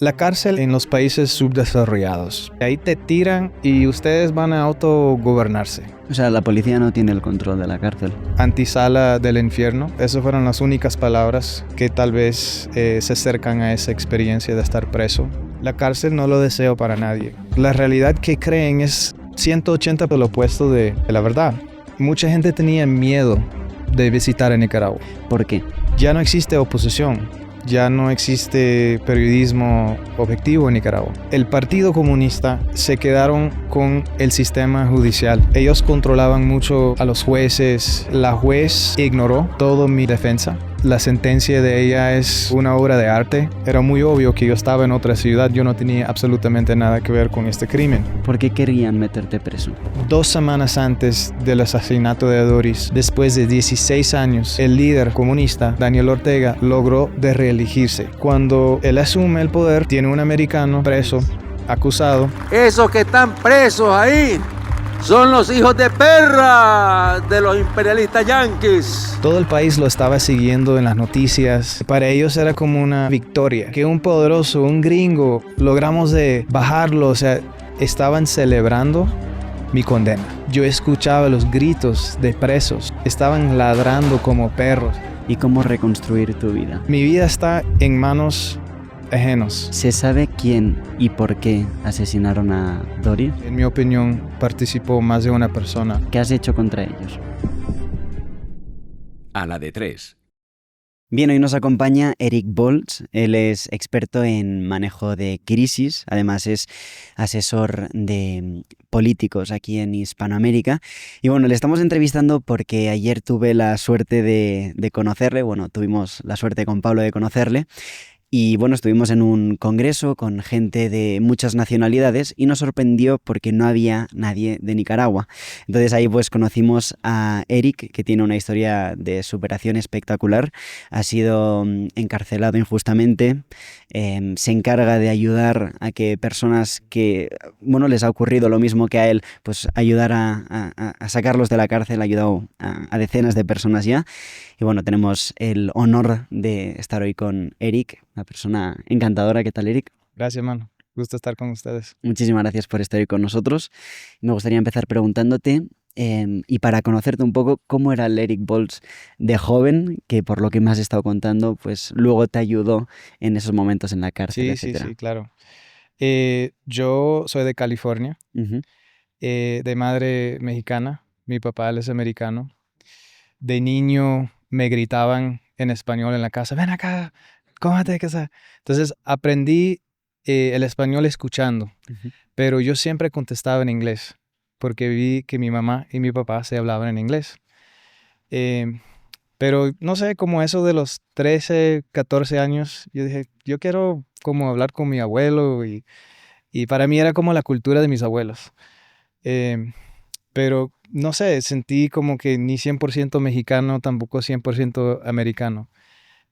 La cárcel en los países subdesarrollados. Ahí te tiran y ustedes van a autogobernarse. O sea, la policía no tiene el control de la cárcel. Antisala del infierno. Esas fueron las únicas palabras que tal vez se acercan a esa experiencia de estar preso. La cárcel no lo deseo para nadie. La realidad que creen es 180 por lo opuesto de la verdad. Mucha gente tenía miedo de visitar a Nicaragua. ¿Por qué? Ya no existe oposición. Ya no existe periodismo objetivo en Nicaragua. El Partido Comunista se quedaron con el sistema judicial. Ellos controlaban mucho a los jueces. La juez ignoró toda mi defensa. La sentencia de ella es una obra de arte. Era muy obvio que yo estaba en otra ciudad. Yo no tenía absolutamente nada que ver con este crimen. ¿Por qué querían meterte preso? 2 semanas antes del asesinato de Doris, después de 16 años, el líder comunista, Daniel Ortega, logró de reelegirse. Cuando él asume el poder, tiene un americano preso, acusado. Esos que están presos ahí son los hijos de perra de los imperialistas yanquis. Todo el país lo estaba siguiendo en las noticias. Para ellos era como una victoria. Que un poderoso, un gringo, logramos de bajarlo. O sea, estaban celebrando mi condena. Yo escuchaba los gritos de presos. Estaban ladrando como perros. ¿Y cómo reconstruir tu vida? Mi vida está en manos ajenos. ¿Se sabe quién y por qué asesinaron a Doris? En mi opinión, participó más de una persona. ¿Qué has hecho contra ellos? A la de 3. Bien, hoy nos acompaña Eric Boltz. Él es experto en manejo de crisis, además es asesor de políticos aquí en Hispanoamérica. Y bueno, le estamos entrevistando porque ayer tuve la suerte de conocerle, tuvimos la suerte con Pablo de conocerle. Y bueno, estuvimos en un congreso con gente de muchas nacionalidades y nos sorprendió porque no había nadie de Nicaragua. Entonces ahí pues conocimos a Eric, que tiene una historia de superación espectacular. Ha sido encarcelado injustamente, se encarga de ayudar a que personas que, les ha ocurrido lo mismo que a él, pues ayudar a sacarlos de la cárcel, ha ayudado a decenas de personas ya. Y bueno, tenemos el honor de estar hoy con Eric, una persona encantadora. ¿Qué tal, Eric? Gracias, mano. Gusto estar con ustedes. Muchísimas gracias por estar hoy con nosotros. Me gustaría empezar preguntándote, y para conocerte un poco, ¿cómo era el Eric Boltz de joven, que por lo que me has estado contando, pues luego te ayudó en esos momentos en la cárcel, etcétera? Sí, claro. Yo soy de California, Uh-huh. de madre mexicana. Mi papá él es americano. De niño me gritaban en español en la casa, ven acá, cómate casa. Entonces aprendí el español escuchando, Uh-huh. pero yo siempre contestaba en inglés, porque vi que mi mamá y mi papá se hablaban en inglés. Pero no sé, como eso de los 13, 14 años, yo dije, yo quiero como hablar con mi abuelo y para mí era como la cultura de mis abuelos. Pero no sé, sentí como que ni 100% mexicano, tampoco 100% americano.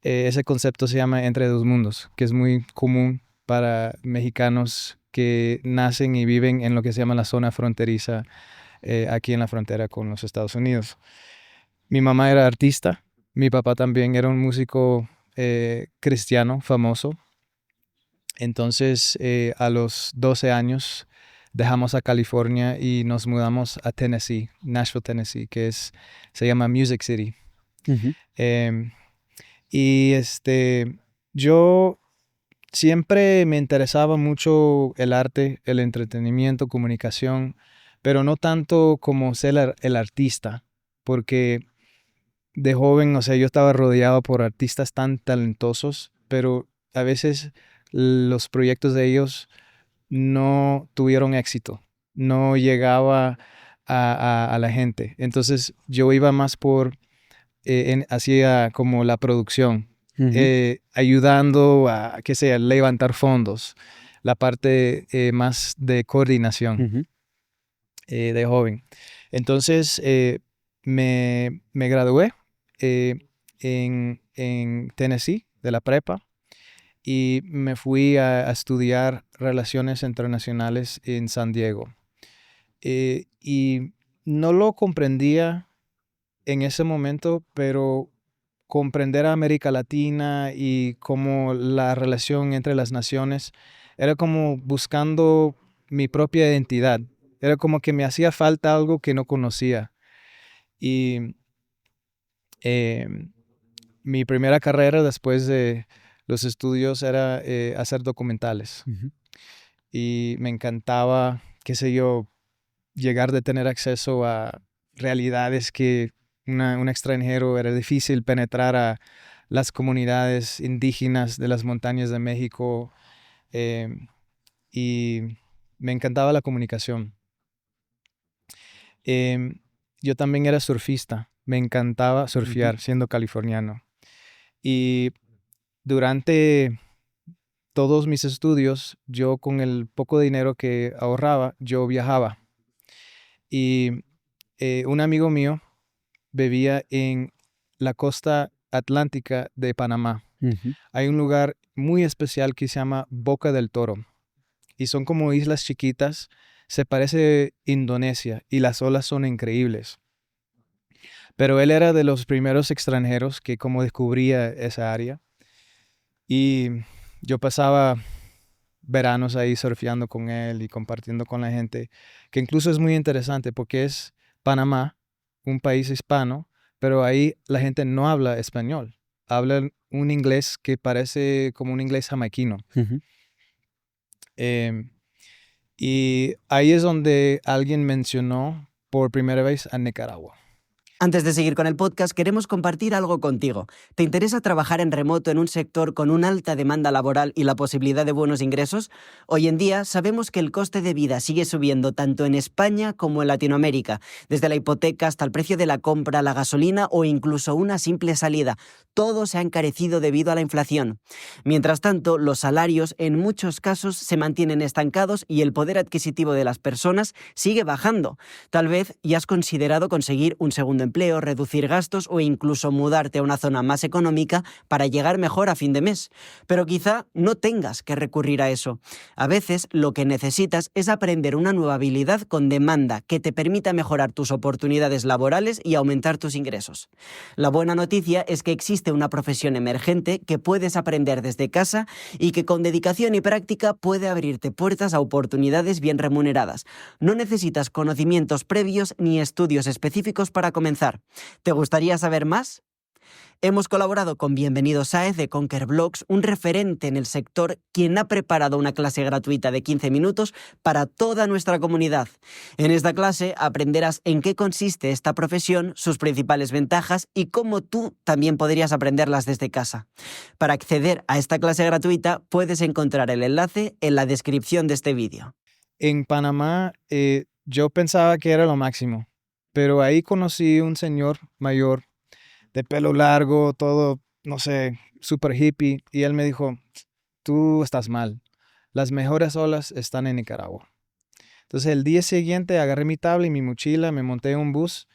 Ese concepto se llama entre dos mundos, que es muy común para mexicanos que nacen y viven en lo que se llama la zona fronteriza, aquí en la frontera con los Estados Unidos. Mi mamá era artista, mi papá también era un músico cristiano famoso. Entonces, a los 12 años dejamos a California y nos mudamos a Tennessee, Nashville, Tennessee, se llama Music City. Uh-huh. Y yo siempre me interesaba mucho el arte, el entretenimiento, comunicación, pero no tanto como ser el artista, porque de joven, o sea, yo estaba rodeado por artistas tan talentosos, pero a veces los proyectos de ellos no tuvieron éxito, no llegaba a la gente. Entonces yo iba más hacía como la producción, Uh-huh. ayudando a, qué sé, levantar fondos, la parte más de coordinación Uh-huh. de joven. Entonces me gradué en Tennessee de la prepa y me fui a estudiar relaciones internacionales en San Diego. Y no lo comprendía en ese momento, pero comprender a América Latina y cómo la relación entre las naciones, era como buscando mi propia identidad. Era como que me hacía falta algo que no conocía. Y mi primera carrera después de los estudios era hacer documentales. Ujú. Y me encantaba, qué sé yo, llegar de tener acceso a realidades que un extranjero era difícil penetrar a las comunidades indígenas de las montañas de México. Y me encantaba la comunicación. Yo también era surfista. Me encantaba surfear Ujú. siendo californiano. Y durante todos mis estudios, yo con el poco dinero que ahorraba, yo viajaba. Y un amigo mío vivía en la costa atlántica de Panamá. Ujú. Hay un lugar muy especial que se llama Boca del Toro. Y son como islas chiquitas. Se parece Indonesia y las olas son increíbles. Pero él era de los primeros extranjeros que como descubría esa área. Y yo pasaba veranos ahí surfeando con él y compartiendo con la gente, que incluso es muy interesante porque es Panamá, un país hispano, pero ahí la gente no habla español. Hablan un inglés que parece como un inglés jamaiquino. Ujú. Em, y ahí es donde alguien mencionó por primera vez a Nicaragua. Antes de seguir con el podcast, queremos compartir algo contigo. ¿Te interesa trabajar en remoto en un sector con una alta demanda laboral y la posibilidad de buenos ingresos? Hoy en día sabemos que el coste de vida sigue subiendo tanto en España como en Latinoamérica, desde la hipoteca hasta el precio de la compra, la gasolina o incluso una simple salida. Todo se ha encarecido debido a la inflación. Mientras tanto, los salarios en muchos casos se mantienen estancados y el poder adquisitivo de las personas sigue bajando. Tal vez ya has considerado conseguir un segundo empleo, reducir gastos o incluso mudarte a una zona más económica para llegar mejor a fin de mes. Pero quizá no tengas que recurrir a eso. A veces lo que necesitas es aprender una nueva habilidad con demanda que te permita mejorar tus oportunidades laborales y aumentar tus ingresos. La buena noticia es que existe una profesión emergente que puedes aprender desde casa y que con dedicación y práctica puede abrirte puertas a oportunidades bien remuneradas. No necesitas conocimientos previos ni estudios específicos para comenzar. ¿Te gustaría saber más? Hemos colaborado con Bienvenido Sáez de Conquer Blogs, un referente en el sector, quien ha preparado una clase gratuita de 15 minutos para toda nuestra comunidad. En esta clase aprenderás en qué consiste esta profesión, sus principales ventajas y cómo tú también podrías aprenderlas desde casa. Para acceder a esta clase gratuita puedes encontrar el enlace en la descripción de este vídeo. En Panamá, yo pensaba que era lo máximo, pero ahí conocí un señor mayor de pelo largo, todo, no sé, súper hippie, y él me dijo, tú estás mal, las mejores olas están en Nicaragua. Entonces el día siguiente agarré mi tabla y mi mochila, me monté en un bus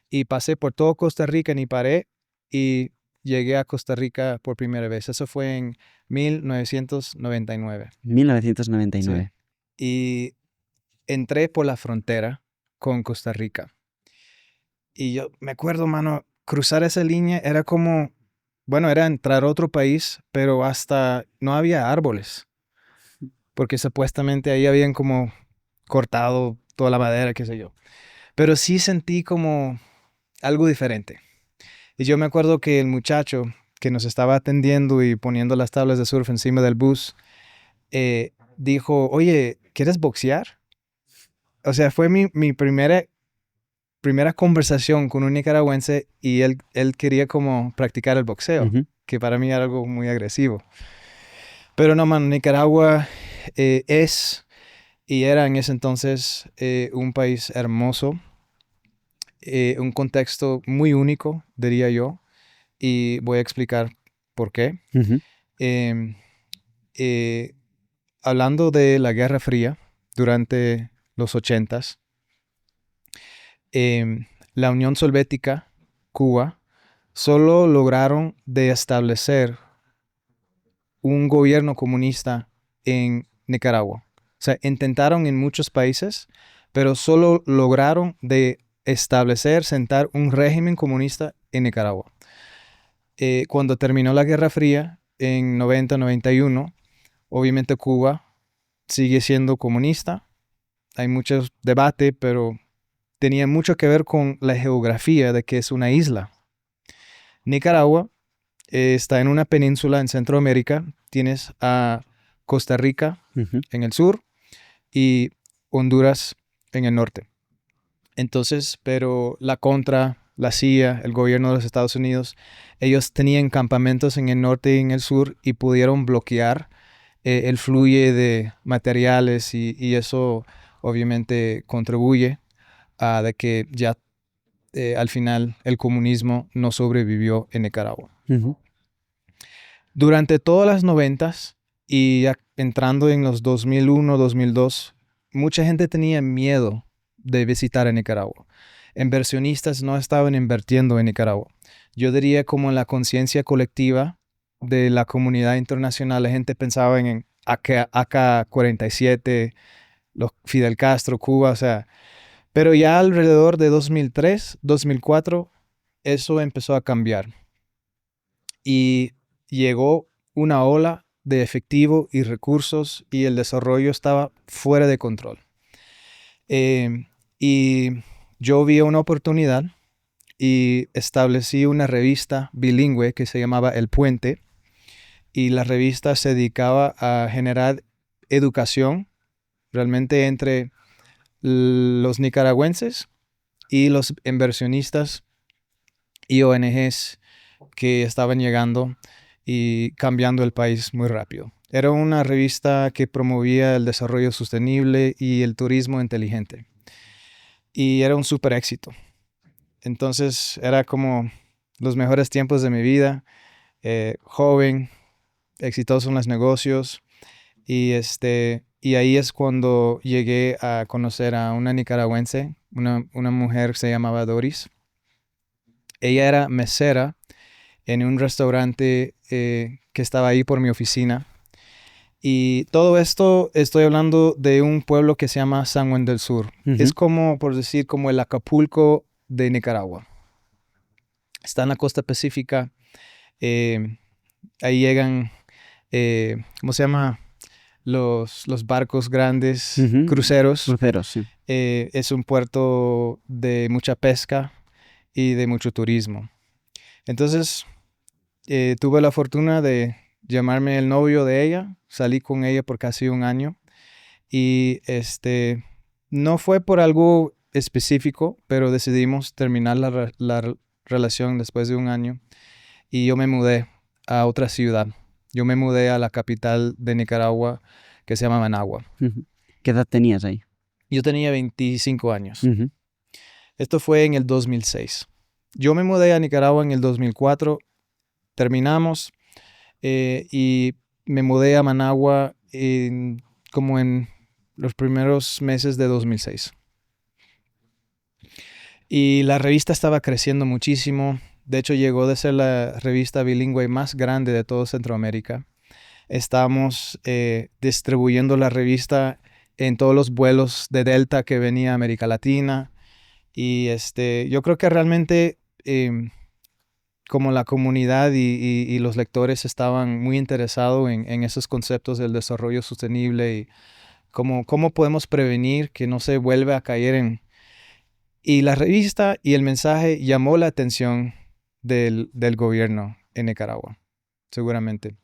y pasé por todo Costa Rica, ni paré, y llegué a Costa Rica por primera vez. Eso fue en 1999. 1999. Sí. Y entré por la frontera con Costa Rica. Y yo me acuerdo, mano, cruzar esa línea era como, bueno, era entrar a otro país, pero hasta no había árboles, porque supuestamente ahí habían como cortado toda la madera, qué sé yo. Pero sí sentí como algo diferente. Y yo me acuerdo que el muchacho que nos estaba atendiendo y poniendo las tablas de surf encima del bus, dijo, oye, ¿quieres boxear? O sea, fue mi primera conversación con un nicaragüense y él quería como practicar el boxeo, Ujú. que para mí era algo muy agresivo. Pero no, man, Nicaragua es y era en ese entonces un país hermoso, un contexto muy único, diría yo, y voy a explicar por qué. Ujú. Em, eh, Hablando de la Guerra Fría durante los 80s, la Unión Soviética, Cuba, solo lograron de establecer un gobierno comunista en Nicaragua. O sea, intentaron en muchos países, pero solo lograron de establecer, sentar un régimen comunista en Nicaragua. cuando terminó la Guerra Fría, en 90-91, obviamente Cuba sigue siendo comunista. Hay mucho debate, pero tenía mucho que ver con la geografía de que es una isla. Nicaragua está en una península en Centroamérica. Tienes a Costa Rica en el sur y Honduras en el norte. Entonces, pero la CIA, el gobierno de los Estados Unidos, ellos tenían campamentos en el norte y en el sur y pudieron bloquear el flujo de materiales y eso obviamente contribuye a de que ya al final el comunismo no sobrevivió en Nicaragua. Durante todas las 90s y ya entrando en los 2001, 2002, mucha gente tenía miedo de visitar a Nicaragua. Inversionistas no estaban invirtiendo en Nicaragua. Yo diría como en la conciencia colectiva de la comunidad internacional, la gente pensaba en AK-47, Fidel Castro, Cuba, o sea, pero ya alrededor de 2003, 2004, eso empezó a cambiar. Y llegó una ola de efectivo y recursos y el desarrollo estaba fuera de control. Y yo vi una oportunidad y establecí una revista bilingüe que se llamaba El Puente, y la revista se dedicaba a generar educación realmente entre los nicaragüenses y los inversionistas y ONGs que estaban llegando y cambiando el país muy rápido. Era una revista que promovía el desarrollo sostenible y el turismo inteligente. Y era un súper éxito. Entonces era como los mejores tiempos de mi vida, joven, exitoso en los negocios. Y ahí es cuando llegué a conocer a una nicaragüense, una mujer que se llamaba Doris. Ella era mesera en un restaurante que estaba ahí por mi oficina. Y todo esto estoy hablando de un pueblo que se llama San Juan del Sur. Es como, por decir, como el Acapulco de Nicaragua. Está en la costa pacífica. Ahí llegan, ¿cómo se llama? Los barcos grandes, cruceros. Cruceros, sí. Es un puerto de mucha pesca y de mucho turismo. Entonces, tuve la fortuna de llamarme el novio de ella. Salí con ella por casi un año. Y no fue por algo específico, pero decidimos terminar la relación después de un año. Y yo me mudé a otra ciudad. Yo me mudé a la capital de Nicaragua, que se llama Managua. ¿Qué edad tenías ahí? Yo tenía 25 años. Esto fue en el 2006. Yo me mudé a Nicaragua en el 2004. Terminamos y me mudé a Managua como en los primeros meses de 2006. Y la revista estaba creciendo muchísimo. De hecho, llegó de ser la revista bilingüe más grande de toda Centroamérica. Estábamos distribuyendo la revista en todos los vuelos de Delta que venía a América Latina. Y yo creo que realmente como la comunidad y los lectores estaban muy interesados en esos conceptos del desarrollo sostenible y cómo podemos prevenir que no se vuelva a caer en... Y la revista y el mensaje llamó la atención del gobierno en Nicaragua, seguramente.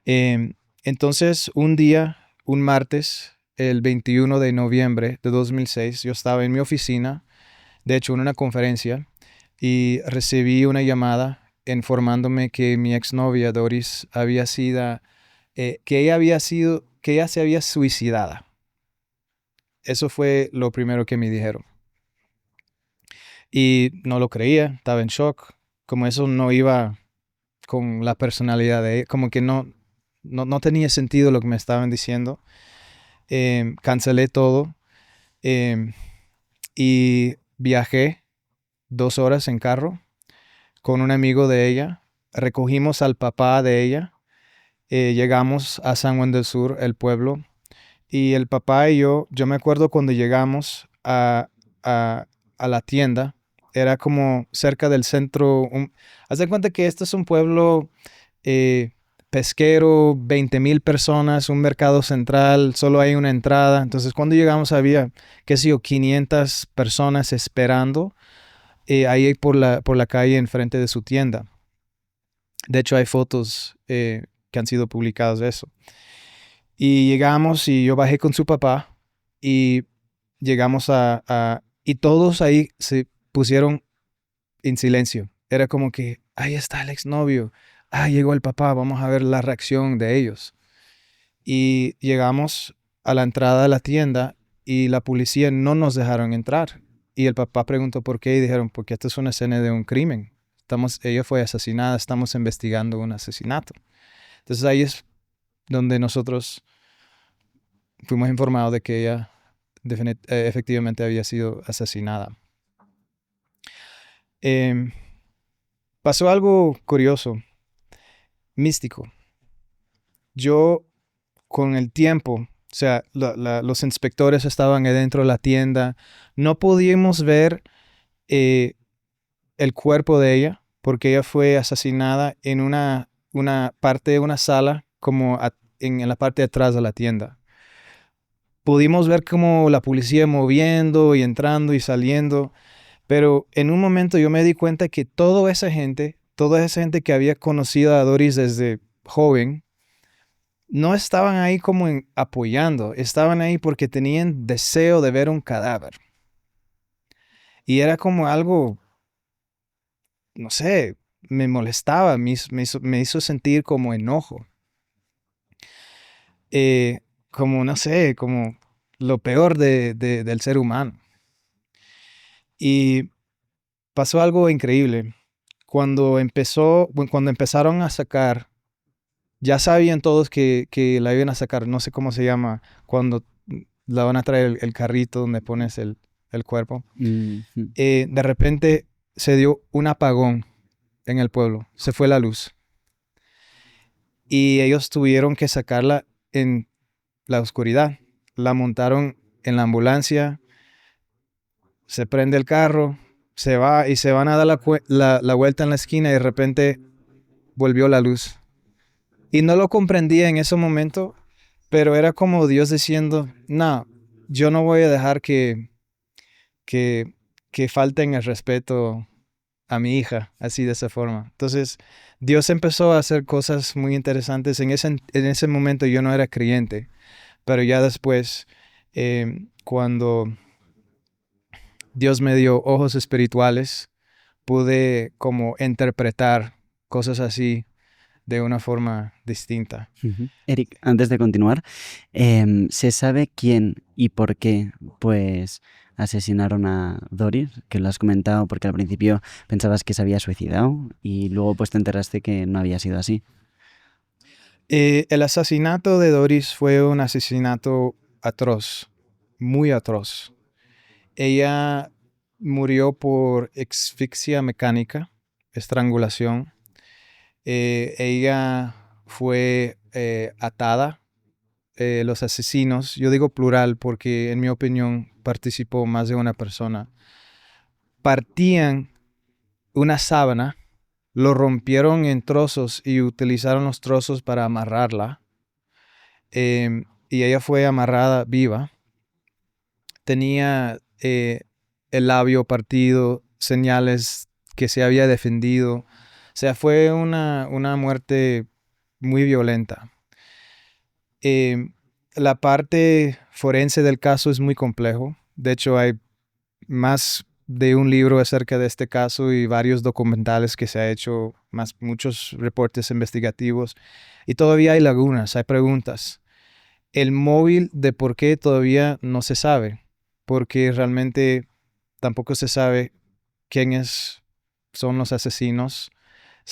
Entonces, un día, un martes, el 21 de noviembre de 2006, yo estaba en mi oficina, de hecho en una conferencia, y recibí una llamada informándome que mi exnovia Doris había sido, que ella se había suicidado. Eso fue lo primero que me dijeron. Y no lo creía, estaba en shock. Como eso no iba con la personalidad de ella, como que no tenía sentido lo que me estaban diciendo. Cancelé todo y viajé 2 horas en carro con un amigo de ella. Recogimos al papá de ella. Llegamos a San Juan del Sur, el pueblo. Y el papá y yo me acuerdo cuando llegamos a la tienda, era como cerca del centro. Haz de cuenta que este es un pueblo pesquero, 20,000 personas, un mercado central, solo hay una entrada. Entonces cuando llegamos había, qué sé yo, 500 personas esperando ahí por la calle enfrente de su tienda. De hecho hay fotos que han sido publicadas de eso. Y llegamos y yo bajé con su papá y llegamos y todos ahí se pusieron en silencio. Era como que, ahí está el exnovio. Llegó el papá, vamos a ver la reacción de ellos. Y llegamos a la entrada de la tienda y la policía no nos dejaron entrar. Y el papá preguntó por qué y dijeron, porque esta es una escena de un crimen. Ella fue asesinada, estamos investigando un asesinato. Entonces ahí es donde nosotros fuimos informados de que ella efectivamente había sido asesinada. Pasó algo curioso, místico. Yo, con el tiempo, o sea, los inspectores estaban adentro de la tienda, no podíamos ver el cuerpo de ella, porque ella fue asesinada en una parte de una sala, como en la parte de atrás de la tienda. Pudimos ver como la policía moviendo y entrando y saliendo, pero en un momento yo me di cuenta que toda esa gente que había conocido a Doris desde joven, no estaban ahí como apoyando, estaban ahí porque tenían deseo de ver un cadáver. Y era como algo, no sé, me molestaba, me hizo sentir como enojo. Como, no sé, como lo peor del ser humano. Y pasó algo increíble. Cuando empezaron a sacar, ya sabían todos que la iban a sacar, no sé cómo se llama, cuando la van a traer el carrito donde pones el cuerpo. Mm-hmm. De repente se dio un apagón en el pueblo, se fue la luz. Y ellos tuvieron que sacarla en la oscuridad. La montaron en la ambulancia, se prende el carro, se va y se van a dar la vuelta en la esquina y de repente volvió la luz. Y no lo comprendía en ese momento, pero era como Dios diciendo, no, yo no voy a dejar que falten el respeto a mi hija, así de esa forma. Entonces, Dios empezó a hacer cosas muy interesantes. En ese momento yo no era creyente, pero ya después, cuando Dios me dio ojos espirituales, pude como interpretar cosas así de una forma distinta. Eric, antes de continuar, ¿se sabe quién y por qué pues asesinaron a Doris? Que lo has comentado porque al principio pensabas que se había suicidado y luego pues te enteraste que no había sido así. El asesinato de Doris fue un asesinato atroz, muy atroz. Ella murió por asfixia mecánica, estrangulación. Ella fue atada. Los asesinos, yo digo plural porque en mi opinión participó más de una persona, partían una sábana, lo rompieron en trozos y utilizaron los trozos para amarrarla. Y ella fue amarrada viva. Tenía el labio partido, señales que se había defendido. O sea, fue una muerte muy violenta. La parte forense del caso es muy complejo. De hecho, hay más de un libro acerca de este caso y varios documentales que se ha hecho, más muchos reportes investigativos. Y todavía hay lagunas, hay preguntas. El móvil de por qué todavía no se sabe, porque realmente tampoco se sabe quiénes son los asesinos.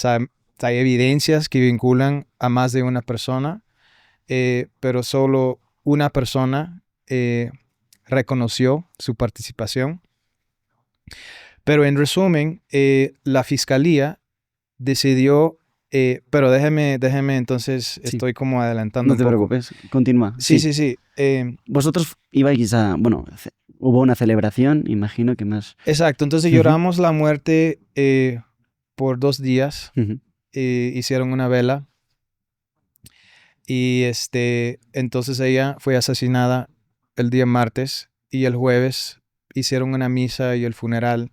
Hay evidencias que vinculan a más de una persona, pero solo una persona reconoció su participación. Pero en resumen, la fiscalía decidió, pero déjeme entonces, Sí. estoy como adelantando No te un poco. preocupes, continúa. Sí. Vosotros ibais a, bueno, Hubo una celebración, imagino que más. Exacto, entonces lloramos la muerte por 2 días. Hicieron una vela y entonces ella fue asesinada el día martes y el jueves hicieron una misa y el funeral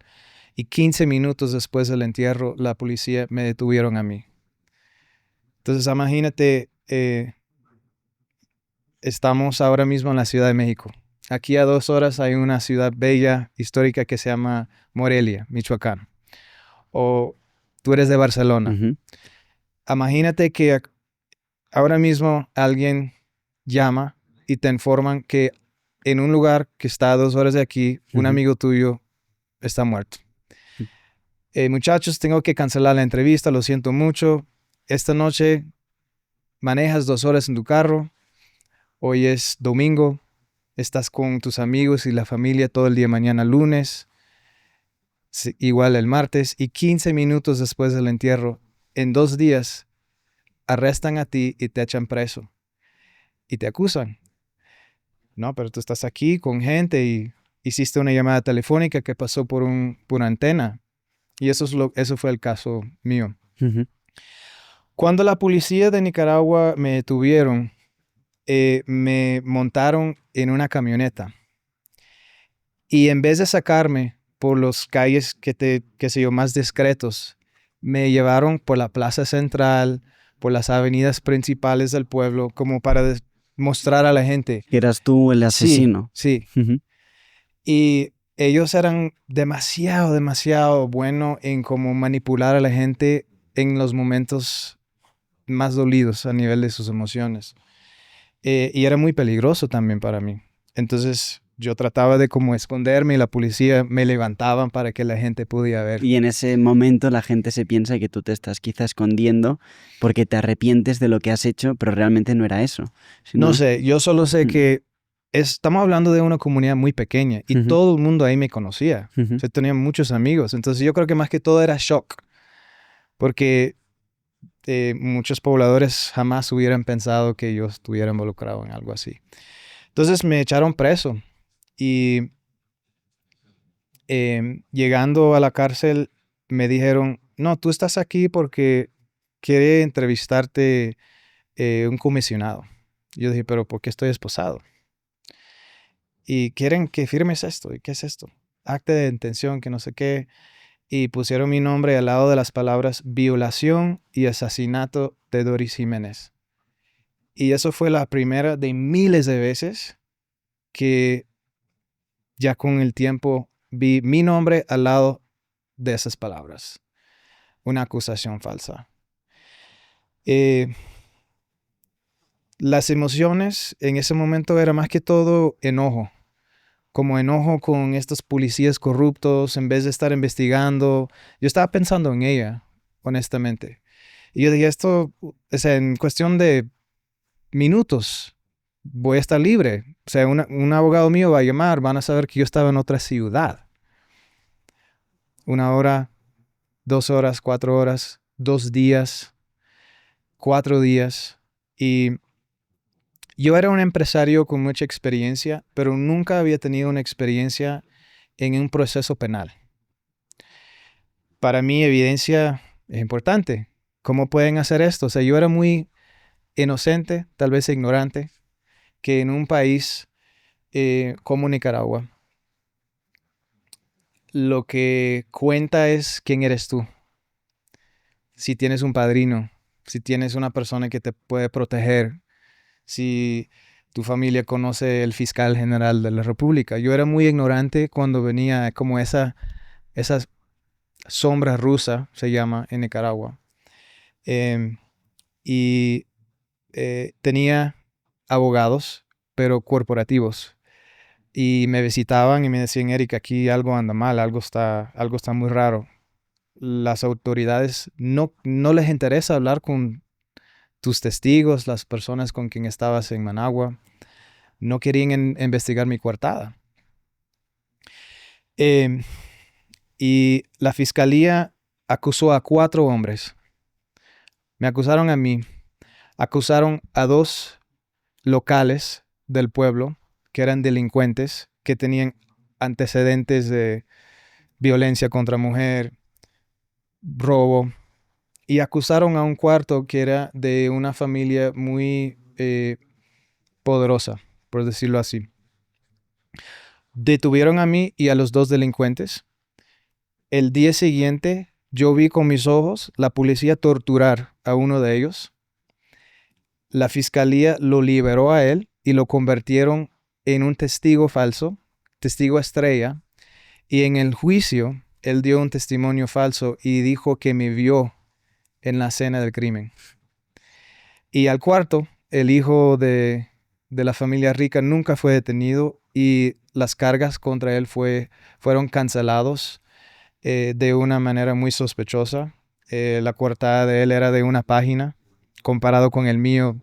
y 15 minutos después del entierro la policía me detuvieron a mí. Entonces imagínate, estamos ahora mismo en la Ciudad de México. Aquí a 2 horas hay una ciudad bella, histórica que se llama Morelia, Michoacán. O tú eres de Barcelona. Imagínate que ahora mismo alguien llama y te informan que en un lugar que está a 2 horas de aquí, un amigo tuyo está muerto. Muchachos, tengo que cancelar la entrevista, lo siento mucho. Esta noche manejas 2 horas en tu carro. Hoy es domingo. Estás con tus amigos y la familia todo el día mañana lunes. Igual el martes. Y 15 minutos después del entierro, en 2 días, arrestan a ti y te echan preso. Y te acusan. No, pero tú estás aquí con gente y hiciste una llamada telefónica que pasó por una antena. Y eso fue el caso mío. Cuando la policía de Nicaragua me detuvieron, me montaron en una camioneta. Y en vez de sacarme por las calles qué sé yo, más discretos, me llevaron por la plaza central, por las avenidas principales del pueblo, como para mostrar a la gente. Que eras tú el asesino. Sí. Y ellos eran demasiado buenos en cómo manipular a la gente en los momentos más dolidos a nivel de sus emociones. Y era muy peligroso también para mí. Entonces yo trataba de como esconderme y la policía me levantaban para que la gente pudiera ver. Y en ese momento la gente se piensa que tú te estás quizá escondiendo porque te arrepientes de lo que has hecho, pero realmente no era eso. No sé, yo solo sé que estamos hablando de una comunidad muy pequeña y todo el mundo ahí me conocía. O sea, tenía muchos amigos. Entonces yo creo que más que todo era shock. Porque muchos pobladores jamás hubieran pensado que yo estuviera involucrado en algo así. Entonces me echaron preso y llegando a la cárcel me dijeron, no, tú estás aquí porque quiere entrevistarte un comisionado. Yo dije, pero ¿por qué estoy esposado? Y quieren que firmes esto. ¿Y qué es esto? Acta de detención, que no sé qué. Y pusieron mi nombre al lado de las palabras violación y asesinato de Doris Jiménez. Y eso fue la primera de miles de veces que ya con el tiempo vi mi nombre al lado de esas palabras. Una acusación falsa. Las emociones en ese momento era más que todo enojo. Como enojo con estos policías corruptos, en vez de estar investigando. Yo estaba pensando en ella, honestamente. Y yo dije, esto, o sea, en cuestión de minutos, voy a estar libre. O sea, un abogado mío va a llamar, van a saber que yo estaba en otra ciudad. 1 hora, 2 horas, 4 horas, 2 días, 4 días. Y yo era un empresario con mucha experiencia, pero nunca había tenido una experiencia en un proceso penal. Para mí, evidencia es importante. ¿Cómo pueden hacer esto? O sea, yo era muy inocente, tal vez ignorante, que en un país como Nicaragua, lo que cuenta es quién eres tú. Si tienes un padrino, si tienes una persona que te puede proteger, si tu familia conoce el fiscal general de la República. Yo era muy ignorante cuando venía como esa sombra rusa, se llama, en Nicaragua. Y tenía abogados, pero corporativos. Y me visitaban y me decían, Eric, aquí algo anda mal, algo está muy raro. Las autoridades no les interesa hablar con tus testigos, las personas con quien estabas en Managua. No querían investigar mi coartada. Y la fiscalía acusó a 4 hombres. Me acusaron a mí. Acusaron a 2 locales del pueblo que eran delincuentes, que tenían antecedentes de violencia contra mujer, robo, y acusaron a un cuarto que era de una familia muy poderosa, por decirlo así. Detuvieron a mí y a los 2 delincuentes. El día siguiente, yo vi con mis ojos la policía torturar a uno de ellos. La fiscalía lo liberó a él y lo convirtieron en un testigo falso, testigo estrella. Y en el juicio, él dio un testimonio falso y dijo que me vio en la escena del crimen. Y al cuarto, el hijo de la familia rica nunca fue detenido y las cargas contra él fueron cancelados de una manera muy sospechosa. La coartada de él era de una página, comparado con el mío,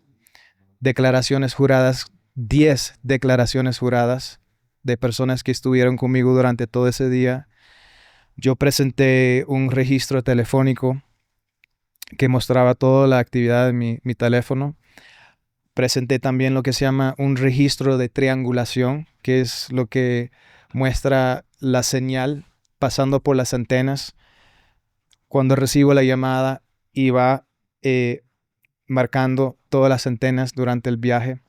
declaraciones juradas, 10 declaraciones juradas de personas que estuvieron conmigo durante todo ese día. Yo presenté un registro telefónico que mostraba toda la actividad de mi teléfono. Presenté también lo que se llama un registro de triangulación, que es lo que muestra la señal pasando por las antenas cuando recibo la llamada y va marcando todas las antenas durante el viaje.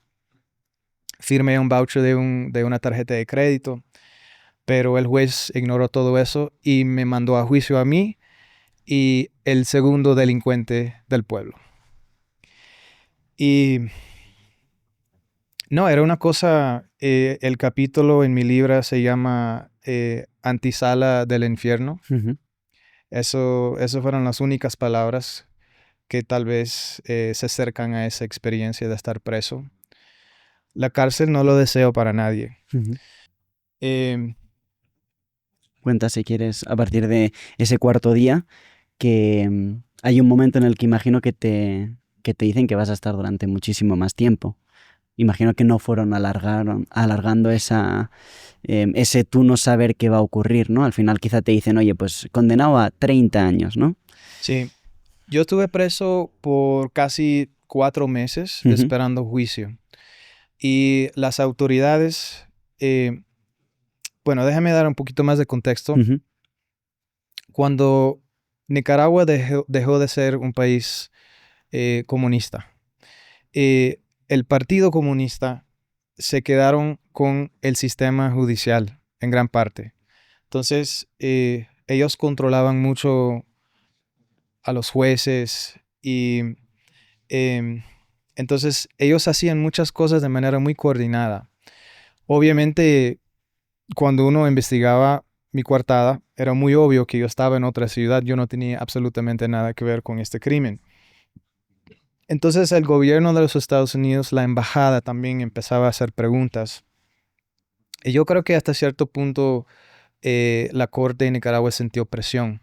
Firmé un voucher de una tarjeta de crédito, pero el juez ignoró todo eso y me mandó a juicio a mí y el segundo delincuente del pueblo. Y no, era una cosa, el capítulo en mi libro se llama Antisala del Infierno. Ujú. Eso fueron las únicas palabras que tal vez se acercan a esa experiencia de estar preso. La cárcel no lo deseo para nadie. Ujú. Eh, Cuenta si quieres, a partir de ese cuarto día, que hay un momento en el que imagino que te dicen que vas a estar durante muchísimo más tiempo. Imagino que no fueron alargando ese tú no saber qué va a ocurrir, ¿no? Al final quizá te dicen, oye, pues condenado a 30 años, ¿no? sí, yo estuve preso por casi 4 meses Ujú. esperando juicio. Y las autoridades, bueno, déjame dar un poquito más de contexto. Ujú. Cuando Nicaragua dejó de ser un país comunista, el Partido Comunista se quedaron con el sistema judicial en gran parte. Entonces, ellos controlaban mucho a los jueces y entonces ellos hacían muchas cosas de manera muy coordinada. Obviamente, cuando uno investigaba mi coartada, era muy obvio que yo estaba en otra ciudad, yo no tenía absolutamente nada que ver con este crimen. Entonces el gobierno de los Estados Unidos, la embajada también empezaba a hacer preguntas. Y yo creo que hasta cierto punto la corte de Nicaragua sintió presión.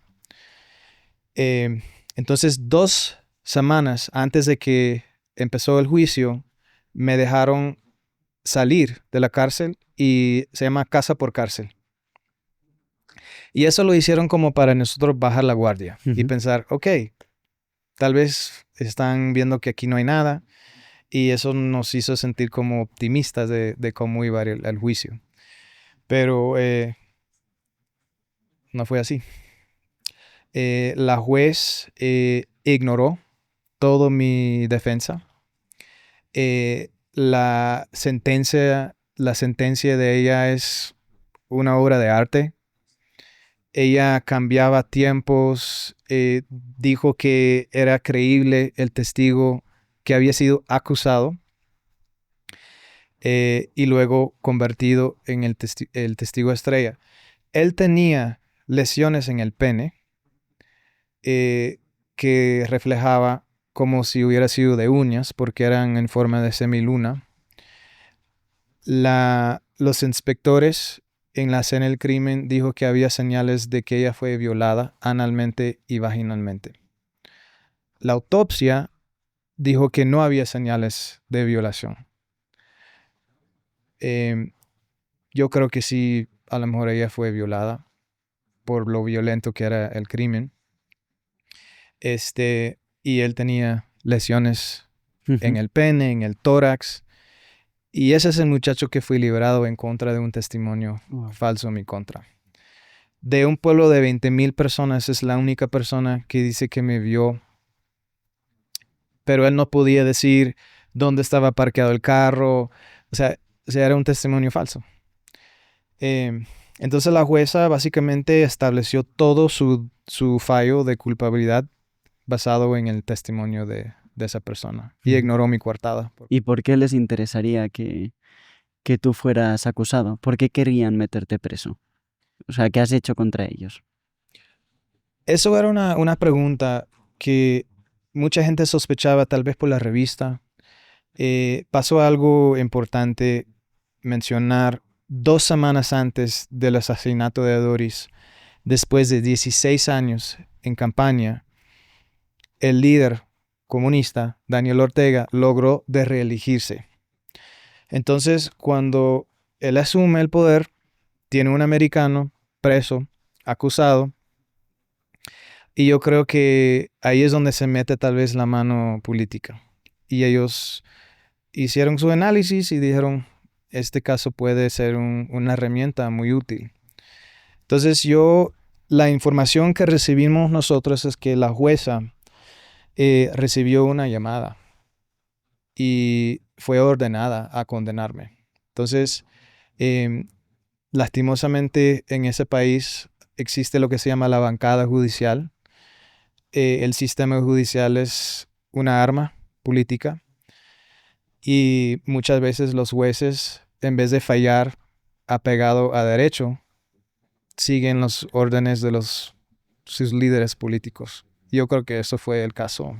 Entonces 2 semanas antes de que empezó el juicio, me dejaron salir de la cárcel y se llama casa por cárcel. Y eso lo hicieron como para nosotros bajar la guardia y Ujú. pensar, ok, tal vez están viendo que aquí no hay nada y eso nos hizo sentir como optimistas de cómo iba el juicio. Pero no fue así. La juez ignoró toda mi defensa. La sentencia de ella es una obra de arte. Ella cambiaba tiempos, dijo que era creíble el testigo que había sido acusado y luego convertido en el testigo estrella. Él tenía lesiones en el pene que reflejaba como si hubiera sido de uñas porque eran en forma de semiluna. Los inspectores en la escena del crimen dijo que había señales de que ella fue violada analmente y vaginalmente. La autopsia dijo que no había señales de violación. Yo creo que sí, a lo mejor ella fue violada por lo violento que era el crimen. Y él tenía lesiones en Ujú. el pene, en el tórax. Y ese es el muchacho que fue liberado en contra de un testimonio Wow. falso en mi contra. De un pueblo de 20,000 personas, es la única persona que dice que me vio, pero él no podía decir dónde estaba parqueado el carro. O sea, era un testimonio falso. Eh, entonces la jueza básicamente estableció todo su fallo de culpabilidad basado en el testimonio de esa persona y ignoró mi coartada. ¿Y por qué les interesaría que tú fueras acusado? ¿Por qué querían meterte preso? O sea, ¿qué has hecho contra ellos? Eso era una pregunta que mucha gente sospechaba, tal vez por la revista. Pasó algo importante mencionar 2 semanas antes del asesinato de Doris. Después de 16 años en campaña, el líder comunista, Daniel Ortega, logró de reelegirse. Entonces, cuando él asume el poder, tiene un americano preso, acusado, y yo creo que ahí es donde se mete tal vez la mano política. Y ellos hicieron su análisis y dijeron, este caso puede ser una herramienta muy útil. Entonces la información que recibimos nosotros es que la jueza recibió una llamada y fue ordenada a condenarme. Entonces, em, lastimosamente en ese país existe lo que se llama la bancada judicial. El sistema judicial es una arma política y muchas veces los jueces, en vez de fallar apegado a derecho, siguen las órdenes de sus líderes políticos. Yo creo que eso fue el caso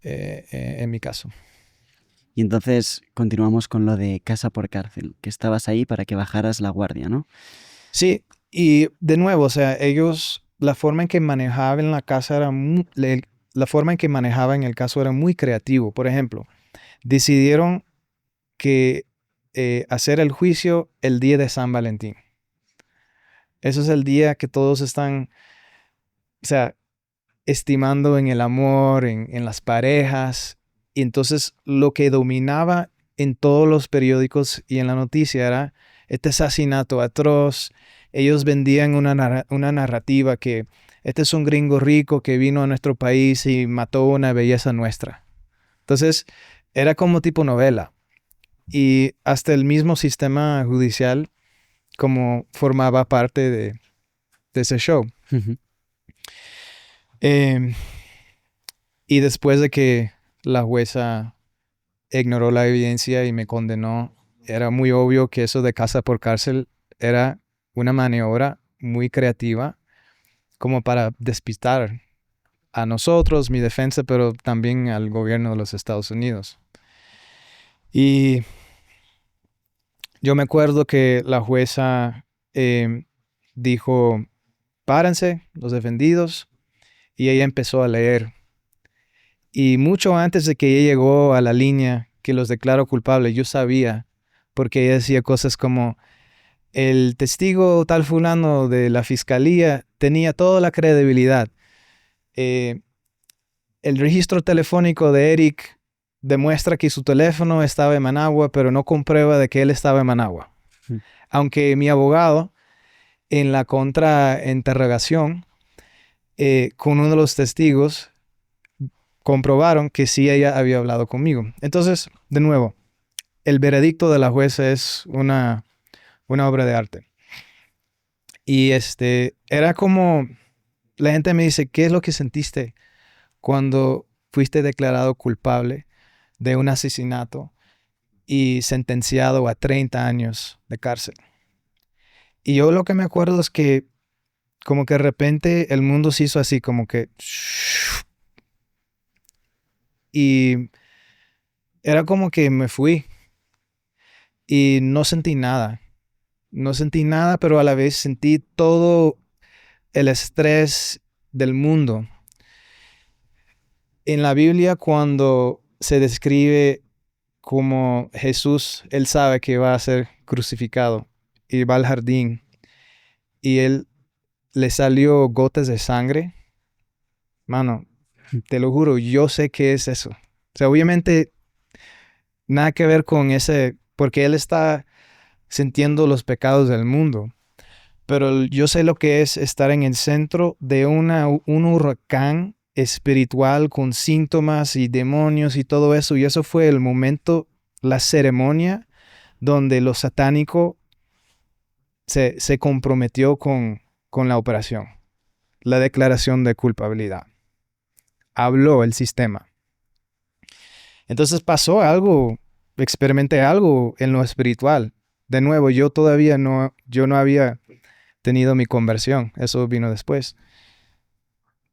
en mi caso. Y entonces continuamos con lo de casa por cárcel, que estabas ahí para que bajaras la guardia, ¿no? Sí, y de nuevo, o sea, ellos, la forma en que manejaban la casa era la forma en que manejaban el caso era muy creativo. Por ejemplo, decidieron que hacer el juicio el día de San Valentín. Eso es el día que todos están, o sea, estimando en el amor, en las parejas. Y entonces lo que dominaba en todos los periódicos y en la noticia era este asesinato atroz. Ellos vendían una narrativa que este es un gringo rico que vino a nuestro país y mató una belleza nuestra. Entonces era como tipo novela. Y hasta el mismo sistema judicial como formaba parte de ese show. Y después de que la jueza ignoró la evidencia y me condenó, era muy obvio que eso de casa por cárcel era una maniobra muy creativa como para despistar a nosotros, mi defensa, pero también al gobierno de los Estados Unidos. Y yo me acuerdo que la jueza dijo, párense, los defendidos, y ella empezó a leer. Y mucho antes de que ella llegó a la línea que los declaró culpables, yo sabía, porque ella decía cosas como, el testigo tal fulano de la fiscalía tenía toda la credibilidad. El registro telefónico de Eric demuestra que su teléfono estaba en Managua, pero no comprueba de que él estaba en Managua. Aunque mi abogado, en la contrainterrogación, con uno de los testigos, comprobaron que sí ella había hablado conmigo. Entonces, de nuevo, el veredicto de la jueza es una obra de arte. Y era como, la gente me dice, ¿qué es lo que sentiste cuando fuiste declarado culpable de un asesinato y sentenciado a 30 años de cárcel? Y yo lo que me acuerdo es que como que de repente el mundo se hizo así, como que... Y era como que me fui y no sentí nada. No sentí nada, pero a la vez sentí todo el estrés del mundo. En la Biblia, cuando se describe como Jesús, él sabe que va a ser crucificado y va al jardín y él le salió gotas de sangre. Mano, te lo juro, yo sé qué es eso. O sea, obviamente nada que ver con ese, porque él está sintiendo los pecados del mundo. Pero yo sé lo que es estar en el centro de un huracán espiritual con síntomas y demonios y todo eso. Y eso fue el momento, la ceremonia donde lo satánico se comprometió con la operación, la declaración de culpabilidad. Habló el sistema. Entonces pasó algo, experimenté algo en lo espiritual. De nuevo, yo no había tenido mi conversión. Eso vino después.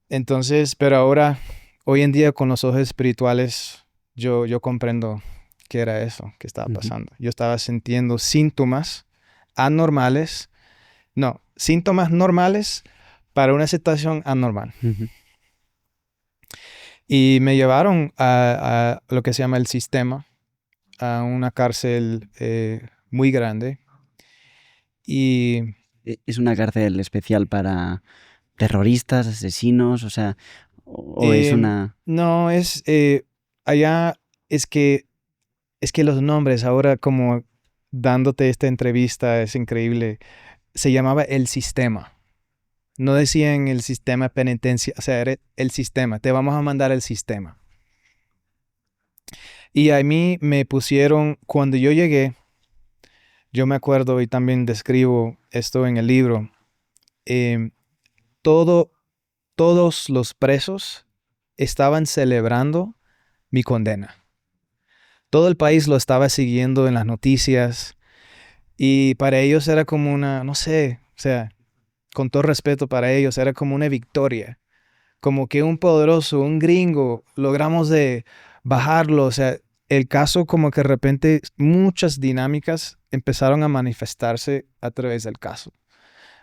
Entonces, pero ahora, hoy en día con los ojos espirituales, yo comprendo qué era eso que estaba pasando. Yo estaba sintiendo síntomas anormales, no, síntomas normales para una situación anormal. Y me llevaron a lo que se llama el sistema, a una cárcel muy grande. Y ¿Es una cárcel especial para terroristas, asesinos? O sea, ¿o es una...? no, allá es que los nombres, ahora como dándote esta entrevista, es increíble. Se llamaba el sistema. No decían el sistema penitencia, o sea, era el sistema. Te vamos a mandar el sistema. Y a mí me pusieron, cuando yo llegué, yo me acuerdo y también describo esto en el libro, todos los presos estaban celebrando mi condena. Todo el país lo estaba siguiendo en las noticias y para ellos era como una, no sé, o sea, con todo respeto para ellos, era como una victoria. Como que un poderoso, un gringo, logramos de bajarlo. O sea, el caso como que de repente muchas dinámicas empezaron a manifestarse a través del caso.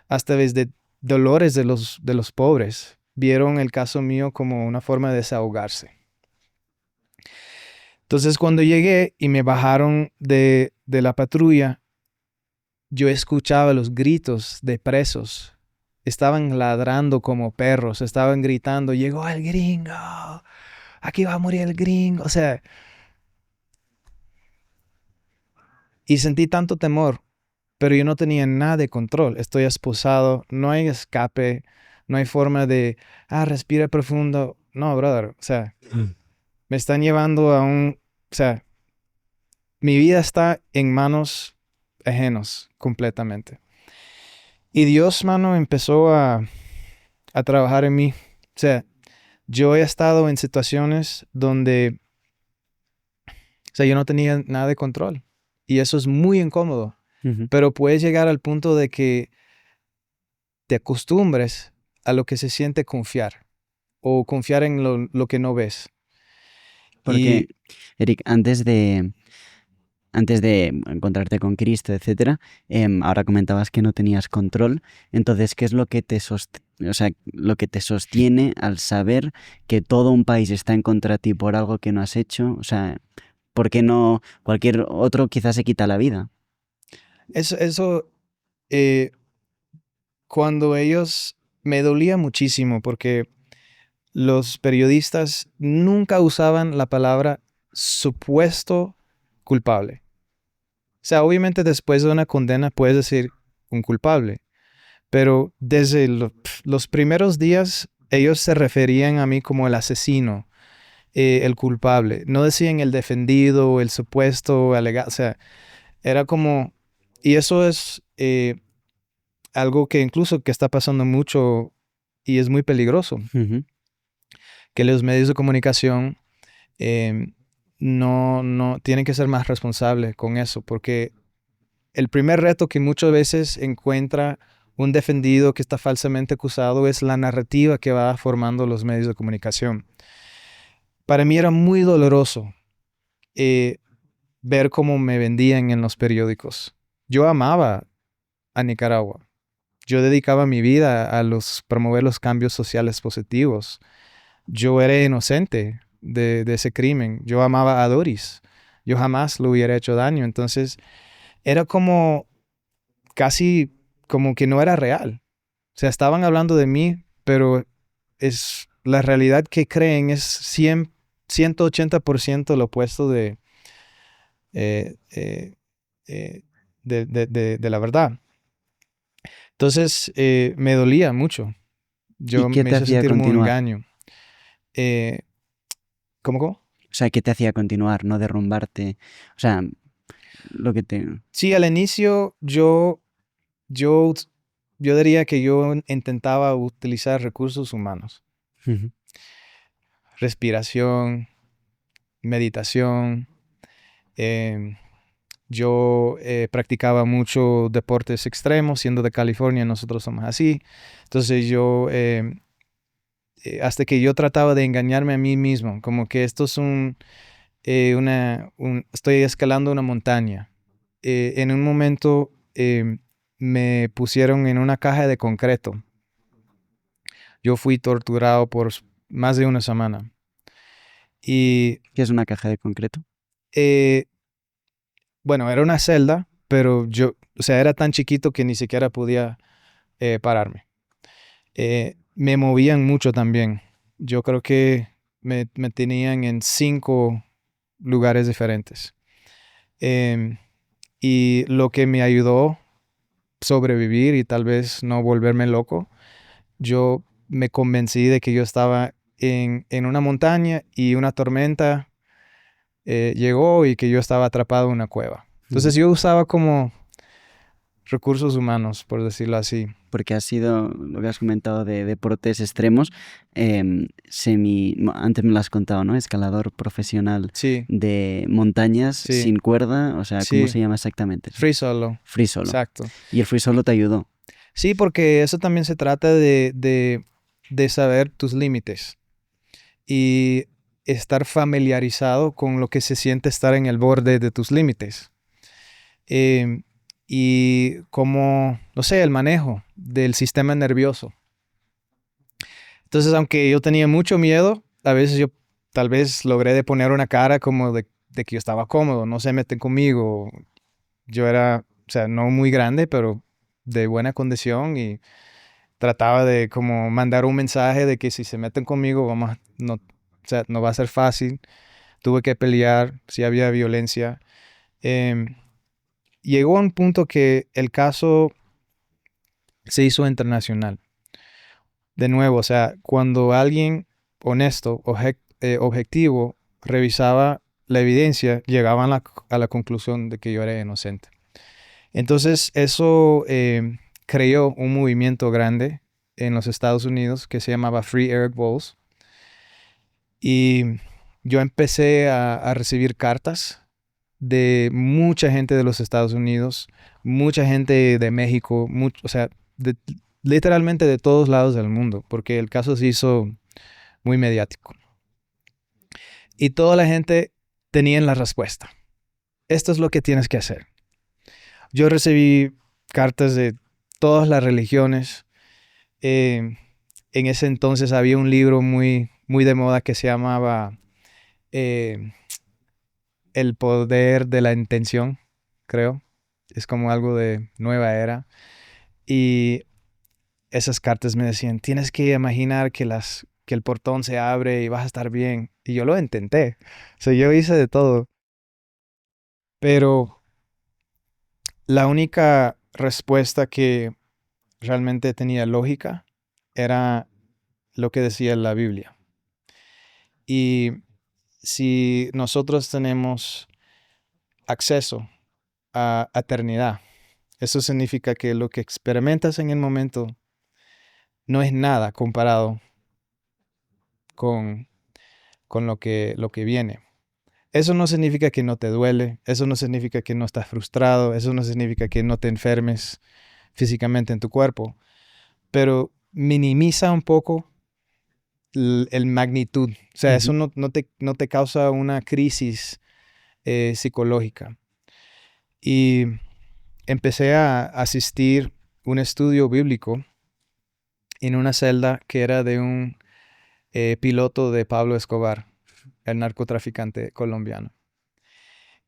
Hasta desde dolores de los pobres. Vieron el caso mío como una forma de desahogarse. Entonces cuando llegué y me bajaron de la patrulla, yo escuchaba los gritos de presos. Estaban ladrando como perros, estaban gritando, llegó el gringo, aquí va a morir el gringo. O sea, y sentí tanto temor, pero yo no tenía nada de control. Estoy esposado, no hay escape, no hay forma de, respira profundo. No, brother, o sea, me están llevando o sea, mi vida está en manos ajenos completamente. Y Dios, mano, empezó a trabajar en mí. O sea, yo he estado en situaciones donde, o sea, yo no tenía nada de control. Y eso es muy incómodo. Pero puedes llegar al punto de que te acostumbres a lo que se siente confiar. O confiar en lo que no ves. Porque, Eric, antes de encontrarte con Cristo, etcétera, ahora comentabas que no tenías control. Entonces, ¿qué es lo que lo que te sostiene al saber que todo un país está en contra de ti por algo que no has hecho? O sea, ¿por qué no cualquier otro quizás se quita la vida? Eso cuando ellos, me dolía muchísimo porque los periodistas nunca usaban la palabra supuesto culpable. O sea, obviamente después de una condena puedes decir un culpable, pero desde los primeros días ellos se referían a mí como el asesino, el culpable. No decían el defendido, el supuesto alegado. O sea, era como... Y eso es algo que incluso que está pasando mucho y es muy peligroso. Que los medios de comunicación no tienen que ser más responsables con eso, porque el primer reto que muchas veces encuentra un defendido que está falsamente acusado es la narrativa que va formando los medios de comunicación. Para mí era muy doloroso ver cómo me vendían en los periódicos. Yo amaba a Nicaragua. Yo dedicaba mi vida a promover los cambios sociales positivos. Yo era inocente de ese crimen. Yo amaba a Doris. Yo jamás le hubiera hecho daño. Entonces, era como casi como que no era real. O sea, estaban hablando de mí, pero la realidad que creen es 180% lo opuesto de eh, eh, de la verdad. Entonces, me dolía mucho. ¿Y Yo qué me te hizo hacía sentir un continuar? engaño. Eh, ¿Cómo? O sea, ¿qué te hacía continuar, no derrumbarte? O sea, lo que te... Sí, al inicio yo, yo diría que yo intentaba utilizar recursos humanos. Ujú. Respiración, meditación. em, yo practicaba mucho deportes extremos, siendo de California, nosotros somos así. Entonces hasta que yo trataba de engañarme a mí mismo, como que esto es estoy escalando una montaña. En un momento me pusieron en una caja de concreto. Yo fui torturado por más de una semana. Y ¿Qué es una caja de concreto? eh, bueno, era una celda, pero o sea, era tan chiquito que ni siquiera podía pararme. Me movían mucho también. Yo creo que me tenían en 5 lugares diferentes. Em, y lo que me ayudó a sobrevivir y tal vez no volverme loco, yo me convencí de que yo estaba en una montaña y una tormenta llegó y que yo estaba atrapado en una cueva. Ujú. Entonces yo usaba como recursos humanos, por decirlo así. Porque has sido, lo que has comentado de deportes extremos, antes me lo has contado, ¿no? Escalador profesional Sí, de montañas sí, sin cuerda, o sea, ¿cómo sí. se llama exactamente eso? Free solo. Free solo. Exacto. Y el free solo te ayudó. Sí, porque eso también se trata de saber tus límites y estar familiarizado con lo que se siente estar en el borde de tus límites. Em, y como, no sé, el manejo del sistema nervioso. Entonces, aunque yo tenía mucho miedo, a veces yo tal vez logré de poner una cara como de que yo estaba cómodo, no se meten conmigo. Yo era, o sea, no muy grande, pero de buena condición y trataba de como mandar un mensaje de que si se meten conmigo, no, o sea, no va a ser fácil. Tuve que pelear, si había violencia. Em, Llegó a un punto que el caso se hizo internacional. De nuevo, o sea, cuando alguien honesto, objetivo, revisaba la evidencia, llegaban a la conclusión de que yo era inocente. Entonces, eso creó un movimiento grande en los Estados Unidos que se llamaba Free Eric Balls. Y yo empecé a recibir cartas de mucha gente de los Estados Unidos, mucha gente de México, o sea, literalmente de todos lados del mundo, porque el caso se hizo muy mediático. Y toda la gente tenía la respuesta. Esto es lo que tienes que hacer. Yo recibí cartas de todas las religiones. En ese entonces había un libro muy de moda que se llamaba eh, El poder de la intención, creo. Es como algo de nueva era. Y esas cartas me decían, tienes que imaginar que el portón se abre y vas a estar bien. Y yo lo intenté. O sea, yo hice de todo. Pero la única respuesta que realmente tenía lógica era lo que decía la Biblia. Y si nosotros tenemos acceso a eternidad, eso significa que lo que experimentas en el momento no es nada comparado con, con lo que viene. Eso no significa que no te duele, eso no significa que no estás frustrado, eso no significa que no te enfermes físicamente en tu cuerpo, pero minimiza un poco el magnitud. O sea, eso Ujú. no te causa una crisis psicológica. Y empecé a asistir a un estudio bíblico en una celda que era de un piloto de Pablo Escobar, el narcotraficante colombiano.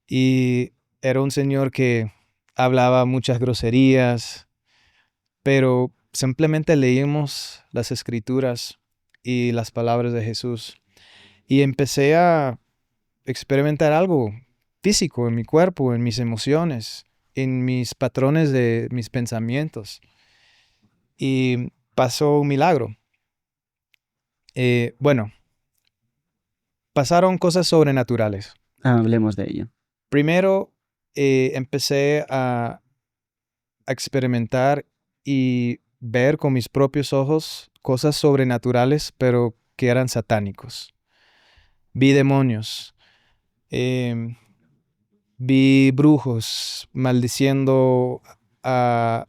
Y era un señor que hablaba muchas groserías, pero simplemente leímos las escrituras y las palabras de Jesús. Y empecé a experimentar algo físico, en mi cuerpo, en mis emociones, en mis patrones de mis pensamientos. Y pasó un milagro. Bueno, pasaron cosas sobrenaturales. Hablemos de ello. Primero, empecé a experimentar y ver con mis propios ojos cosas sobrenaturales, pero que eran satánicos. Vi demonios, em, vi brujos maldiciendo a,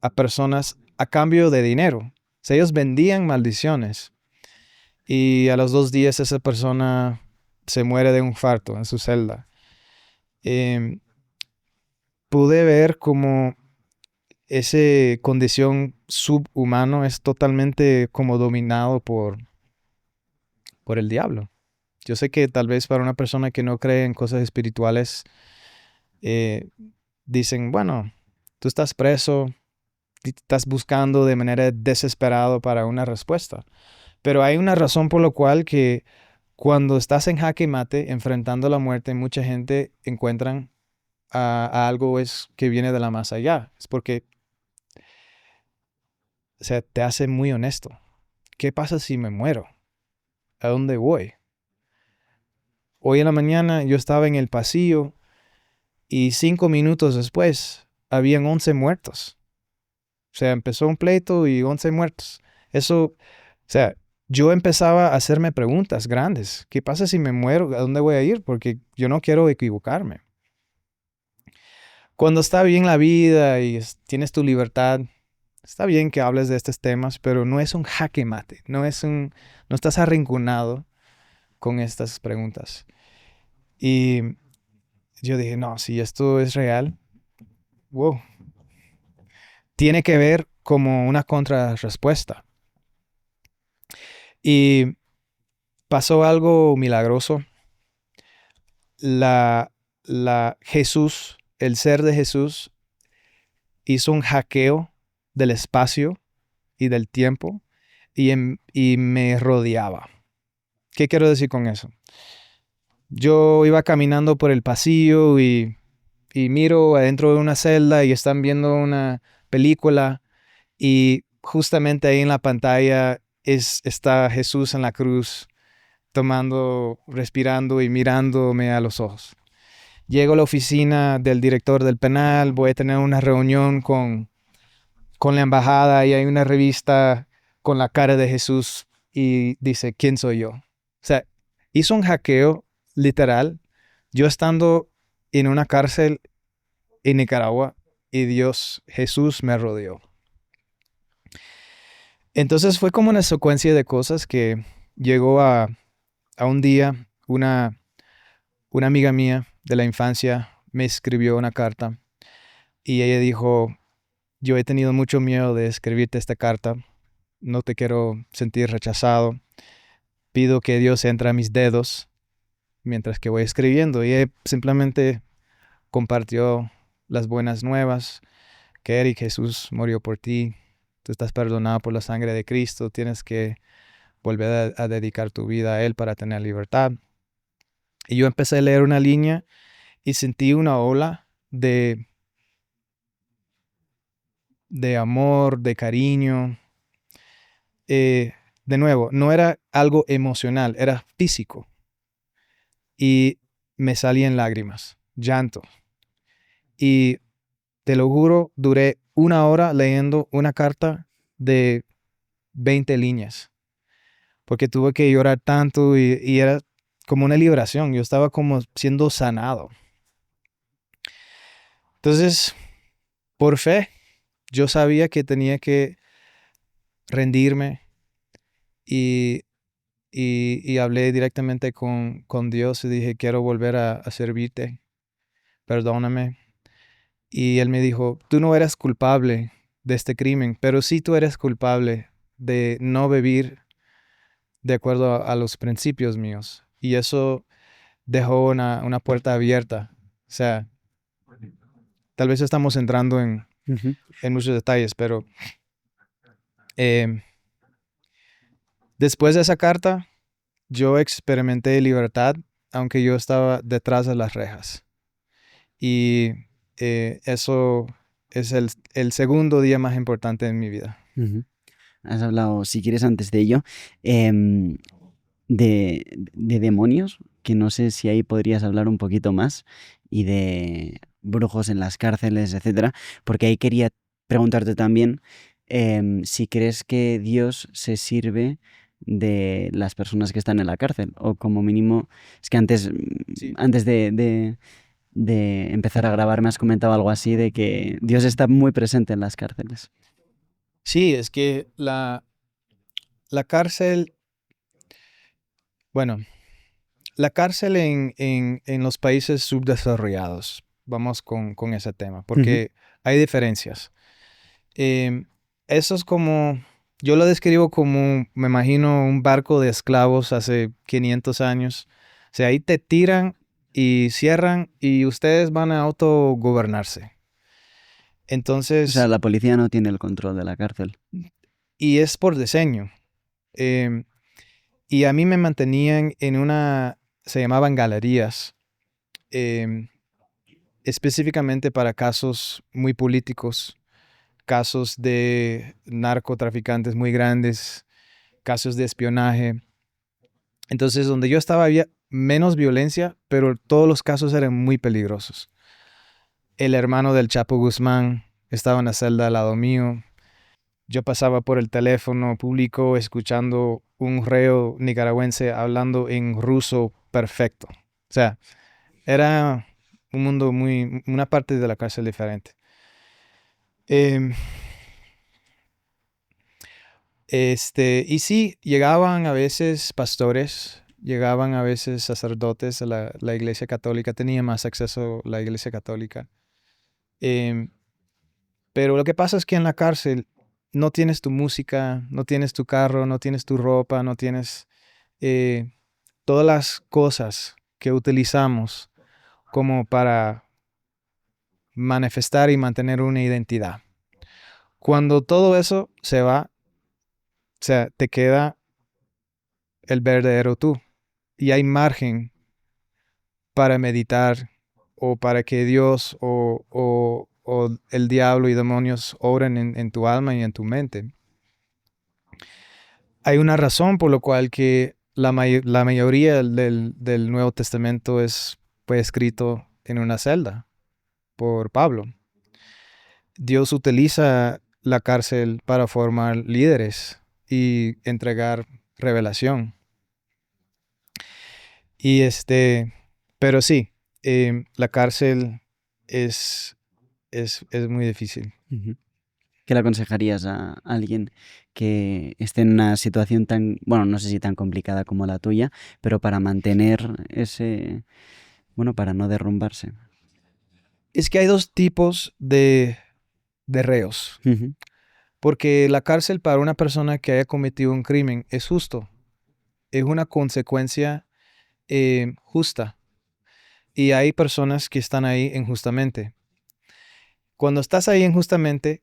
a personas a cambio de dinero. O sea, ellos vendían maldiciones y a los 2 días esa persona se muere de un infarto en su celda. Em, Pude ver como esa condición subhumano es totalmente como dominado por el diablo. Yo sé que tal vez para una persona que no cree en cosas espirituales, dicen, bueno, tú estás preso, estás buscando de manera desesperada para una respuesta. Pero hay una razón por la cual que cuando estás en jaque mate, enfrentando la muerte, mucha gente encuentran a algo es que viene de la más allá. Es porque, o sea, te hace muy honesto. ¿Qué pasa si me muero? ¿A dónde voy? Hoy en la mañana yo estaba en el pasillo y 5 minutos después habían 11 muertos. O sea, empezó un pleito y 11 muertos. Eso, o sea, yo empezaba a hacerme preguntas grandes. ¿Qué pasa si me muero? ¿A dónde voy a ir? Porque yo no quiero equivocarme. Cuando está bien la vida y tienes tu libertad, está bien que hables de estos temas, pero no es un jaque mate. No estás arrinconado con estas preguntas. Y yo dije, no, si esto es real, wow, tiene que ver como una contrarrespuesta. Y pasó algo milagroso. Jesús, el ser de Jesús, hizo un hackeo del espacio y del tiempo y me rodeaba. ¿Qué quiero decir con eso? Yo iba caminando por el pasillo y miro adentro de una celda y están viendo una película y justamente ahí en la pantalla está Jesús en la cruz tomando, respirando y mirándome a los ojos. Llego a la oficina del director del penal, voy a tener una reunión con la embajada y hay una revista con la cara de Jesús y dice, ¿quién soy yo? O sea, hizo un hackeo literal, yo estando en una cárcel en Nicaragua y Jesús me rodeó. Entonces fue como una secuencia de cosas que llegó a un día, una amiga mía de la infancia me escribió una carta y ella dijo, yo he tenido mucho miedo de escribirte esta carta, no te quiero sentir rechazado, pido que Dios entre a mis dedos mientras que voy escribiendo. Y ella simplemente compartió las buenas nuevas, que Eric, Jesús murió por ti, tú estás perdonado por la sangre de Cristo, tienes que volver a dedicar tu vida a Él para tener libertad. Y yo empecé a leer una línea y sentí una ola de amor, de cariño. De nuevo, no era algo emocional, era físico. Y me salían lágrimas, llanto. Y te lo juro, duré 1 hora leyendo una carta de 20 líneas. Porque tuve que llorar tanto y era como una liberación. Yo estaba como siendo sanado. Entonces, por fe, yo sabía que tenía que rendirme y hablé directamente con Dios y dije, quiero volver a servirte, perdóname. Y Él me dijo, tú no eres culpable de este crimen, pero sí tú eres culpable de no vivir de acuerdo a los principios míos. Y eso dejó una puerta abierta. O sea, tal vez estamos entrando en muchos detalles, pero después de esa carta, yo experimenté libertad, aunque yo estaba detrás de las rejas. Y eso es el segundo día más importante en mi vida. Ujú. Has hablado, si quieres, antes de ello, de demonios, que no sé si ahí podrías hablar un poquito más, y de brujos en las cárceles, etcétera, porque ahí quería preguntarte también si crees que Dios se sirve de las personas que están en la cárcel, o como mínimo, es que antes, Sí. antes de empezar a grabar me has comentado algo así de que Dios está muy presente en las cárceles. Sí, es que la cárcel, bueno, la cárcel en los países subdesarrollados, vamos con ese tema, porque hay diferencias. Eso es como, yo lo describo como, me imagino, un barco de esclavos hace 500 años. O sea, ahí te tiran y cierran y ustedes van a autogobernarse. O sea, Entonces, la policía no tiene el control de la cárcel. y es por diseño. Em, y a mí me mantenían se llamaban galerías, em, específicamente para casos muy políticos, casos de narcotraficantes muy grandes, casos de espionaje. Entonces, donde yo estaba había menos violencia, pero todos los casos eran muy peligrosos. El hermano del Chapo Guzmán estaba en la celda al lado mío. Yo pasaba por el teléfono público escuchando un reo nicaragüense hablando en ruso perfecto. O sea, era un mundo una parte de la cárcel diferente. Em, y sí, llegaban a veces pastores, llegaban a veces sacerdotes a la iglesia católica, tenía más acceso a la iglesia católica. Em, pero lo que pasa es que en la cárcel no tienes tu música, no tienes tu carro, no tienes tu ropa, no tienes eh, todas las cosas que utilizamos como para manifestar y mantener una identidad. Cuando todo eso se va, o sea, te queda el verdadero tú y hay margen para meditar o para que Dios o el diablo y demonios obren en tu alma y en tu mente. Hay una razón por la cual que la mayoría del Nuevo Testamento fue escrito en una celda por Pablo. Dios utiliza la cárcel para formar líderes y entregar revelación. Y pero sí, la cárcel es, es muy difícil. Ujú. ¿Qué le aconsejarías a alguien que esté en una situación tan, bueno, no sé si tan complicada como la tuya, pero para mantener ese, bueno, para no derrumbarse? Es que hay dos tipos de reos, Ujú. porque la cárcel para una persona que haya cometido un crimen es justo, es una consecuencia justa. Y hay personas que están ahí injustamente. Cuando estás ahí injustamente,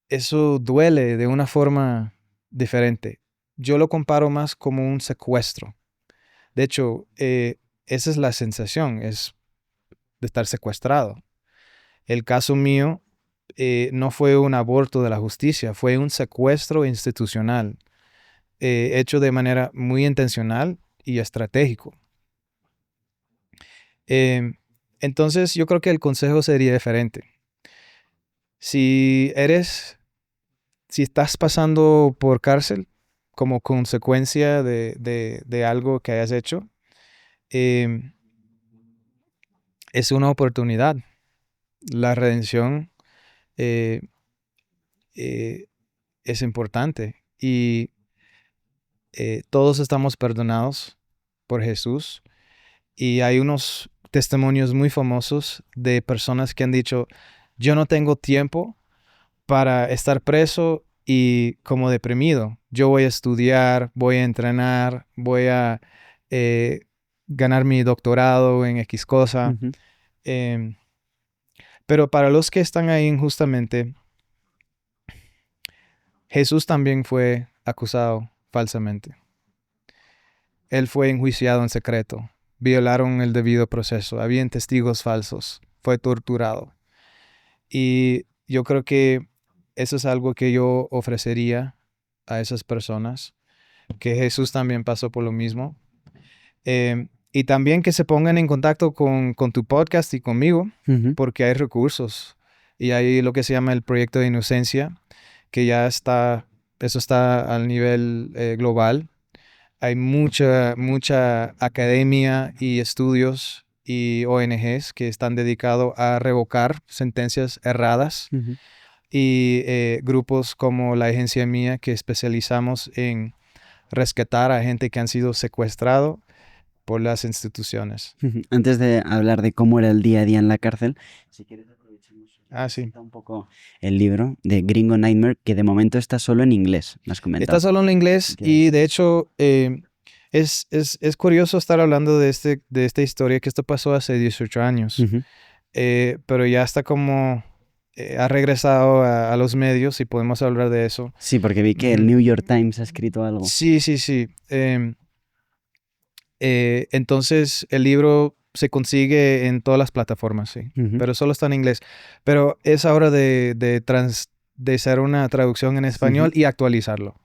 eso duele de una forma diferente. Yo lo comparo más como un secuestro. De hecho, esa es la sensación, es de estar secuestrado. El caso mío no fue un aborto de la justicia, fue un secuestro institucional, hecho de manera muy intencional y estratégico. Em, entonces, yo creo que el consejo sería diferente. Si si estás pasando por cárcel como consecuencia de algo que hayas hecho, em, es una oportunidad. La redención eh, eh, es importante y todos estamos perdonados por Jesús y hay unos testimonios muy famosos de personas que han dicho, yo no tengo tiempo para estar preso y como deprimido. Yo voy a estudiar, voy a entrenar, voy a eh, ganar mi doctorado en X cosa. Ujú. Em, pero para los que están ahí injustamente, Jesús también fue acusado falsamente. Él fue enjuiciado en secreto. Violaron el debido proceso. Habían testigos falsos. fue torturado. Y yo creo que eso es algo que yo ofrecería a esas personas, que Jesús también pasó por lo mismo. Y también que se pongan en contacto con tu podcast y conmigo, porque hay recursos. Y hay lo que se llama el proyecto de inocencia, que ya está, eso está al nivel global. Hay mucha academia y estudios y ONGs que están dedicados a revocar sentencias erradas. Y grupos como la agencia mía, que especializamos en rescatar a gente que han sido secuestrado por las instituciones. Antes de hablar de cómo era el día a día en la cárcel, si quieres aprovechemos Sí. un poco el libro de Gringo Nightmare, que de momento está solo en inglés, me has comentado. Está solo en inglés y de hecho es curioso estar hablando de esta historia, que esto pasó hace 18 años, pero ya está como... ha regresado a los medios y podemos hablar de eso. Sí, porque vi que el New York Times ha escrito algo. Sí. Entonces el libro se consigue en todas las plataformas, sí, pero solo está en inglés. Pero es hora de hacer una traducción en español y actualizarlo.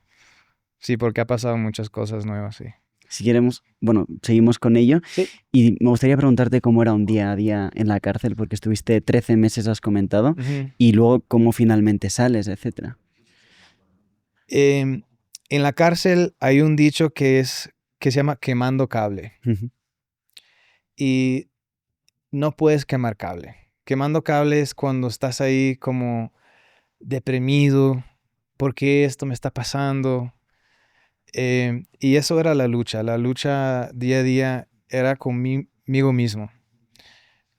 Sí, porque ha pasado muchas cosas nuevas, sí. Si queremos, bueno, seguimos con ello. Sí. Y me gustaría preguntarte cómo era un día a día en la cárcel, porque estuviste 13 meses, has comentado, y luego cómo finalmente sales, etcétera. En la cárcel hay un dicho que se llama quemando cable. Y no puedes quemar cable. Quemando cable es cuando estás ahí como deprimido. ¿Por qué esto me está pasando? Y eso era la lucha. La lucha día a día era conmigo mismo.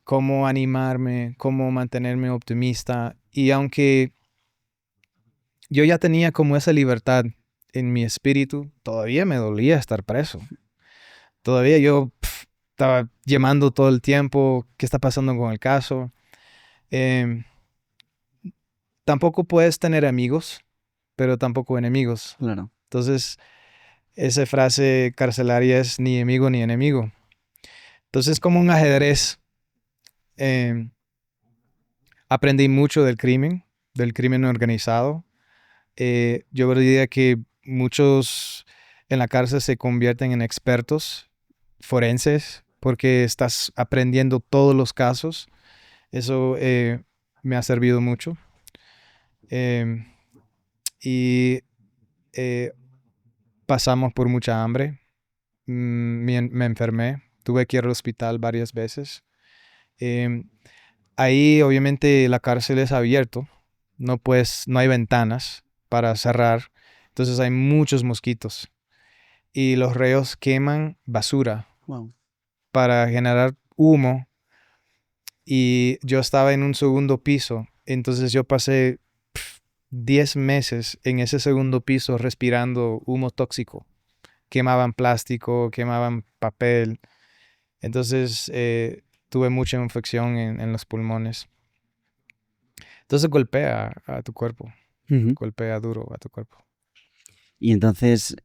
Cómo animarme, cómo mantenerme optimista. Y aunque yo ya tenía como esa libertad en mi espíritu, todavía me dolía estar preso. Todavía yo estaba llamando todo el tiempo qué está pasando con el caso. Tampoco puedes tener amigos, pero tampoco enemigos. Claro. Entonces, esa frase carcelaria es ni amigo ni enemigo. Entonces, como un ajedrez, aprendí mucho del crimen organizado. Yo diría que muchos en la cárcel se convierten en expertos forenses porque estás aprendiendo todos los casos. Eso me ha servido mucho. Y pasamos por mucha hambre. Me enfermé. Tuve que ir al hospital varias veces. Ahí obviamente la cárcel es abierto. No hay ventanas para cerrar. Entonces hay muchos mosquitos. Y los reos queman basura para generar humo. Y yo estaba en un segundo piso. Entonces yo pasé 10 meses en ese segundo piso respirando humo tóxico. Quemaban plástico, quemaban papel. Entonces tuve mucha infección en los pulmones. Entonces golpea a tu cuerpo. Golpea duro a tu cuerpo. Y entonces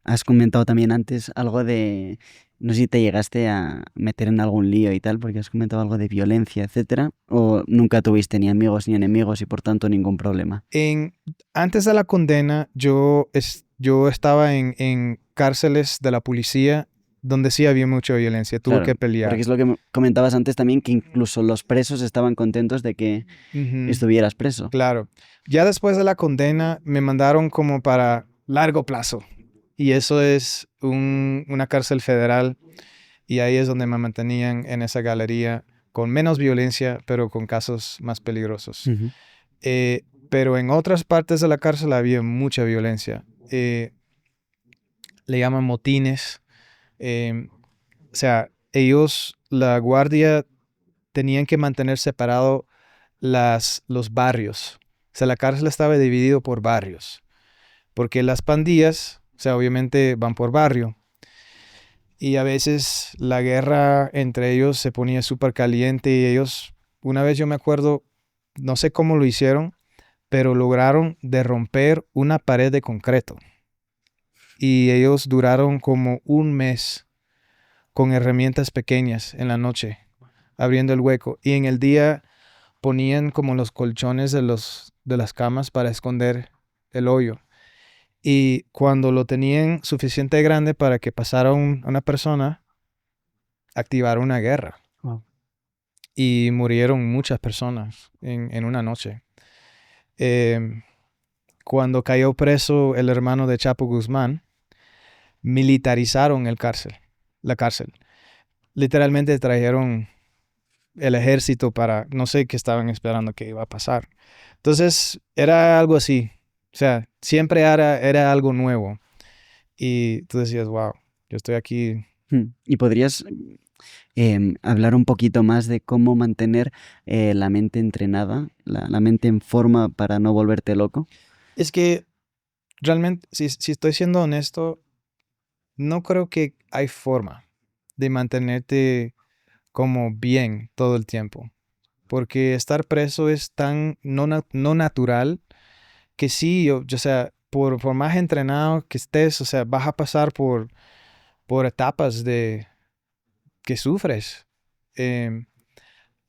has comentado también antes algo de, no sé si te llegaste a meter en algún lío y tal, porque has comentado algo de violencia, etcétera, o nunca tuviste ni amigos ni enemigos y por tanto ningún problema. Antes de la condena, yo estaba en cárceles de la policía donde sí había mucha violencia, tuve que pelear. Porque es lo que comentabas antes también, que incluso los presos estaban contentos de que estuvieras preso. Claro. Ya después de la condena me mandaron como para largo plazo. Y eso es una cárcel federal. Y ahí es donde me mantenían en esa galería con menos violencia, pero con casos más peligrosos. Pero en otras partes de la cárcel había mucha violencia. Le llaman motines. O sea, la guardia, tenían que mantener separado los barrios. O sea, la cárcel estaba dividido por barrios. Porque las pandillas, o sea, obviamente van por barrio. Y a veces la guerra entre ellos se ponía súper caliente y ellos, una vez yo me acuerdo, no sé cómo lo hicieron, pero lograron de romper una pared de concreto. Y ellos duraron como un mes con herramientas pequeñas en la noche, abriendo el hueco. Y en el día ponían como los colchones de las camas para esconder el hoyo. Y cuando lo tenían suficiente grande para que pasara una persona, activaron una guerra. Wow. Y murieron muchas personas en una noche. Cuando cayó preso el hermano de Chapo Guzmán, militarizaron la cárcel. Literalmente trajeron el ejército para, no sé qué estaban esperando que iba a pasar. Entonces era algo así. O sea, siempre era algo nuevo. Y tú decías, wow, yo estoy aquí. ¿Y podrías hablar un poquito más de cómo mantener la mente entrenada, la mente en forma para no volverte loco? Es que realmente, si estoy siendo honesto, no creo que hay forma de mantenerte como bien todo el tiempo. Porque estar preso es tan no natural que sí, o sea, por más entrenado que estés, o sea, vas a pasar por etapas de que sufres. Em,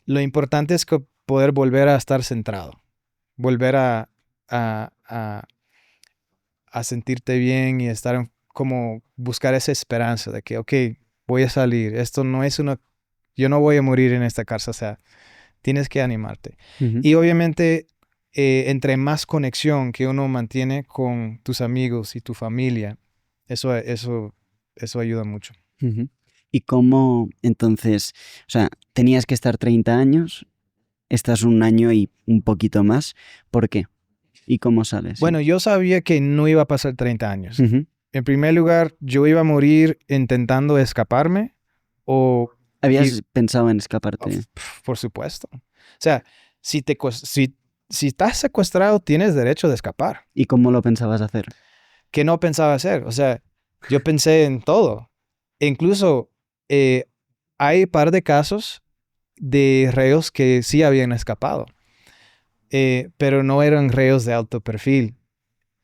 lo importante es poder volver a estar centrado, volver a, a, a sentirte bien y estar como buscar esa esperanza de que, ok, voy a salir, esto no es yo no voy a morir en esta cárcel, o sea, tienes que animarte. Ujú. Y obviamente, entre más conexión que uno mantiene con tus amigos y tu familia, eso ayuda mucho. Ujú. ¿Y cómo entonces, o sea, tenías que estar 30 años, estás un año y un poquito más, ¿por qué? ¿Y cómo sales? Bueno, yo sabía que no iba a pasar 30 años. Ujú. En primer lugar, yo iba a morir intentando escaparme o ¿Habías pensado en escaparte? por supuesto. O sea, si estás secuestrado, tienes derecho de escapar. ¿Y cómo lo pensabas hacer? ¿Qué no pensaba hacer? O sea, yo pensé en todo. E incluso hay un par de casos de reos que sí habían escapado, pero no eran reos de alto perfil.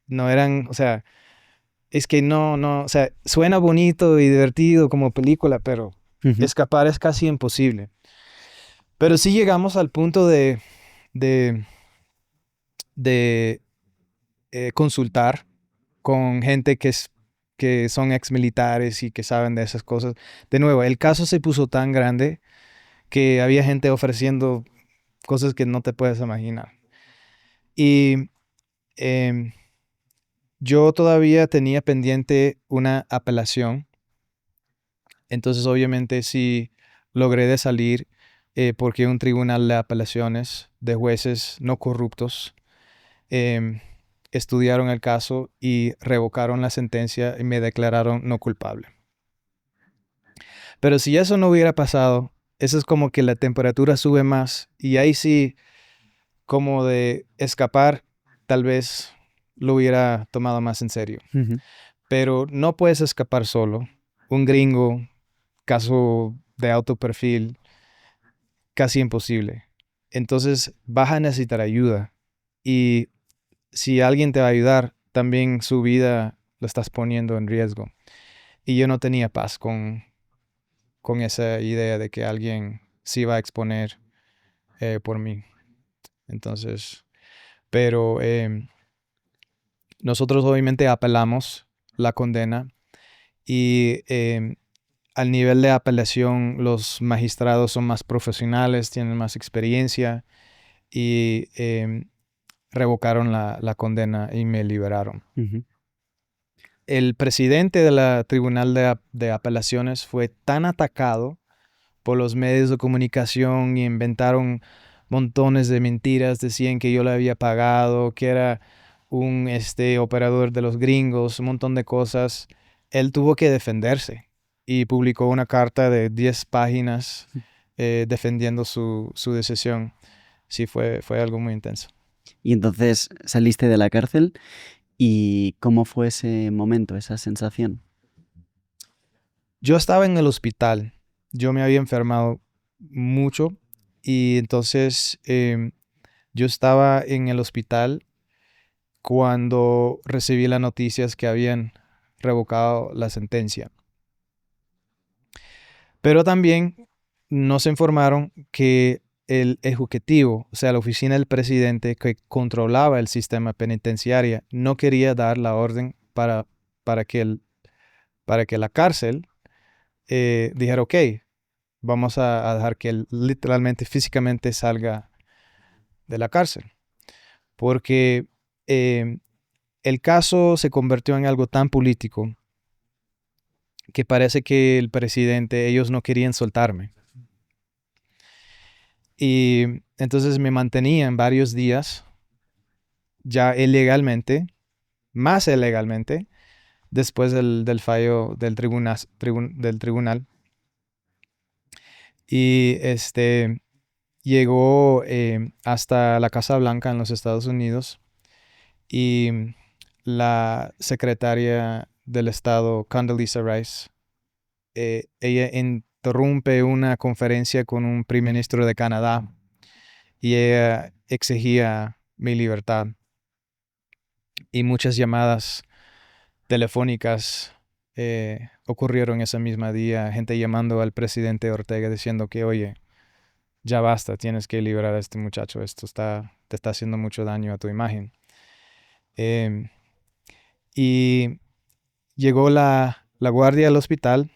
No eran, o sea, es que o sea, suena bonito y divertido como película, pero Ujú. escapar es casi imposible. Pero sí llegamos al punto de, de consultar con gente que son exmilitares y que saben de esas cosas. De nuevo, el caso se puso tan grande que había gente ofreciendo cosas que no te puedes imaginar. Y em, yo todavía tenía pendiente una apelación. Entonces, obviamente, sí logré de salir porque un tribunal de apelaciones de jueces no corruptos em, estudiaron el caso y revocaron la sentencia y me declararon no culpable. Pero si eso no hubiera pasado, eso es como que la temperatura sube más y ahí sí, como de escapar, tal vez lo hubiera tomado más en serio. Ujú. Pero no puedes escapar solo. Un gringo, caso de alto perfil, casi imposible. Entonces vas a necesitar ayuda. Y si alguien te va a ayudar, también su vida lo estás poniendo en riesgo. Y yo no tenía paz con esa idea de que alguien se iba a exponer por mí. Entonces, pero nosotros obviamente apelamos la condena y al nivel de apelación los magistrados son más profesionales, tienen más experiencia y revocaron la condena y me liberaron. Ujú. El presidente de la Tribunal de Apelaciones fue tan atacado por los medios de comunicación y inventaron montones de mentiras, decían que yo le había pagado, que era un operador de los gringos, un montón de cosas. Él tuvo que defenderse y publicó una carta de 10 páginas defendiendo su decisión. Sí, fue algo muy intenso. Y entonces saliste de la cárcel y ¿cómo fue ese momento, esa sensación? Yo estaba en el hospital, yo me había enfermado mucho y entonces yo estaba en el hospital cuando recibí las noticias que habían revocado la sentencia. Pero también nos informaron que el ejecutivo, o sea, la oficina del presidente que controlaba el sistema penitenciario, no quería dar la orden para que la cárcel dijera, ok, vamos a dejar que él literalmente, físicamente salga de la cárcel. Porque el caso se convirtió en algo tan político que parece que el presidente, ellos no querían soltarme. Y entonces me mantenían varios días ya ilegalmente, más ilegalmente, después del fallo del tribunal. Y llegó hasta la Casa Blanca en los Estados Unidos y la secretaria del Estado, Condoleezza Rice, ella interrumpe una conferencia con un primer ministro de Canadá y ella exigía mi libertad. Y muchas llamadas telefónicas ocurrieron ese mismo día, gente llamando al presidente Ortega diciendo que, oye, ya basta, tienes que liberar a este muchacho, te está haciendo mucho daño a tu imagen. Y llegó la guardia al hospital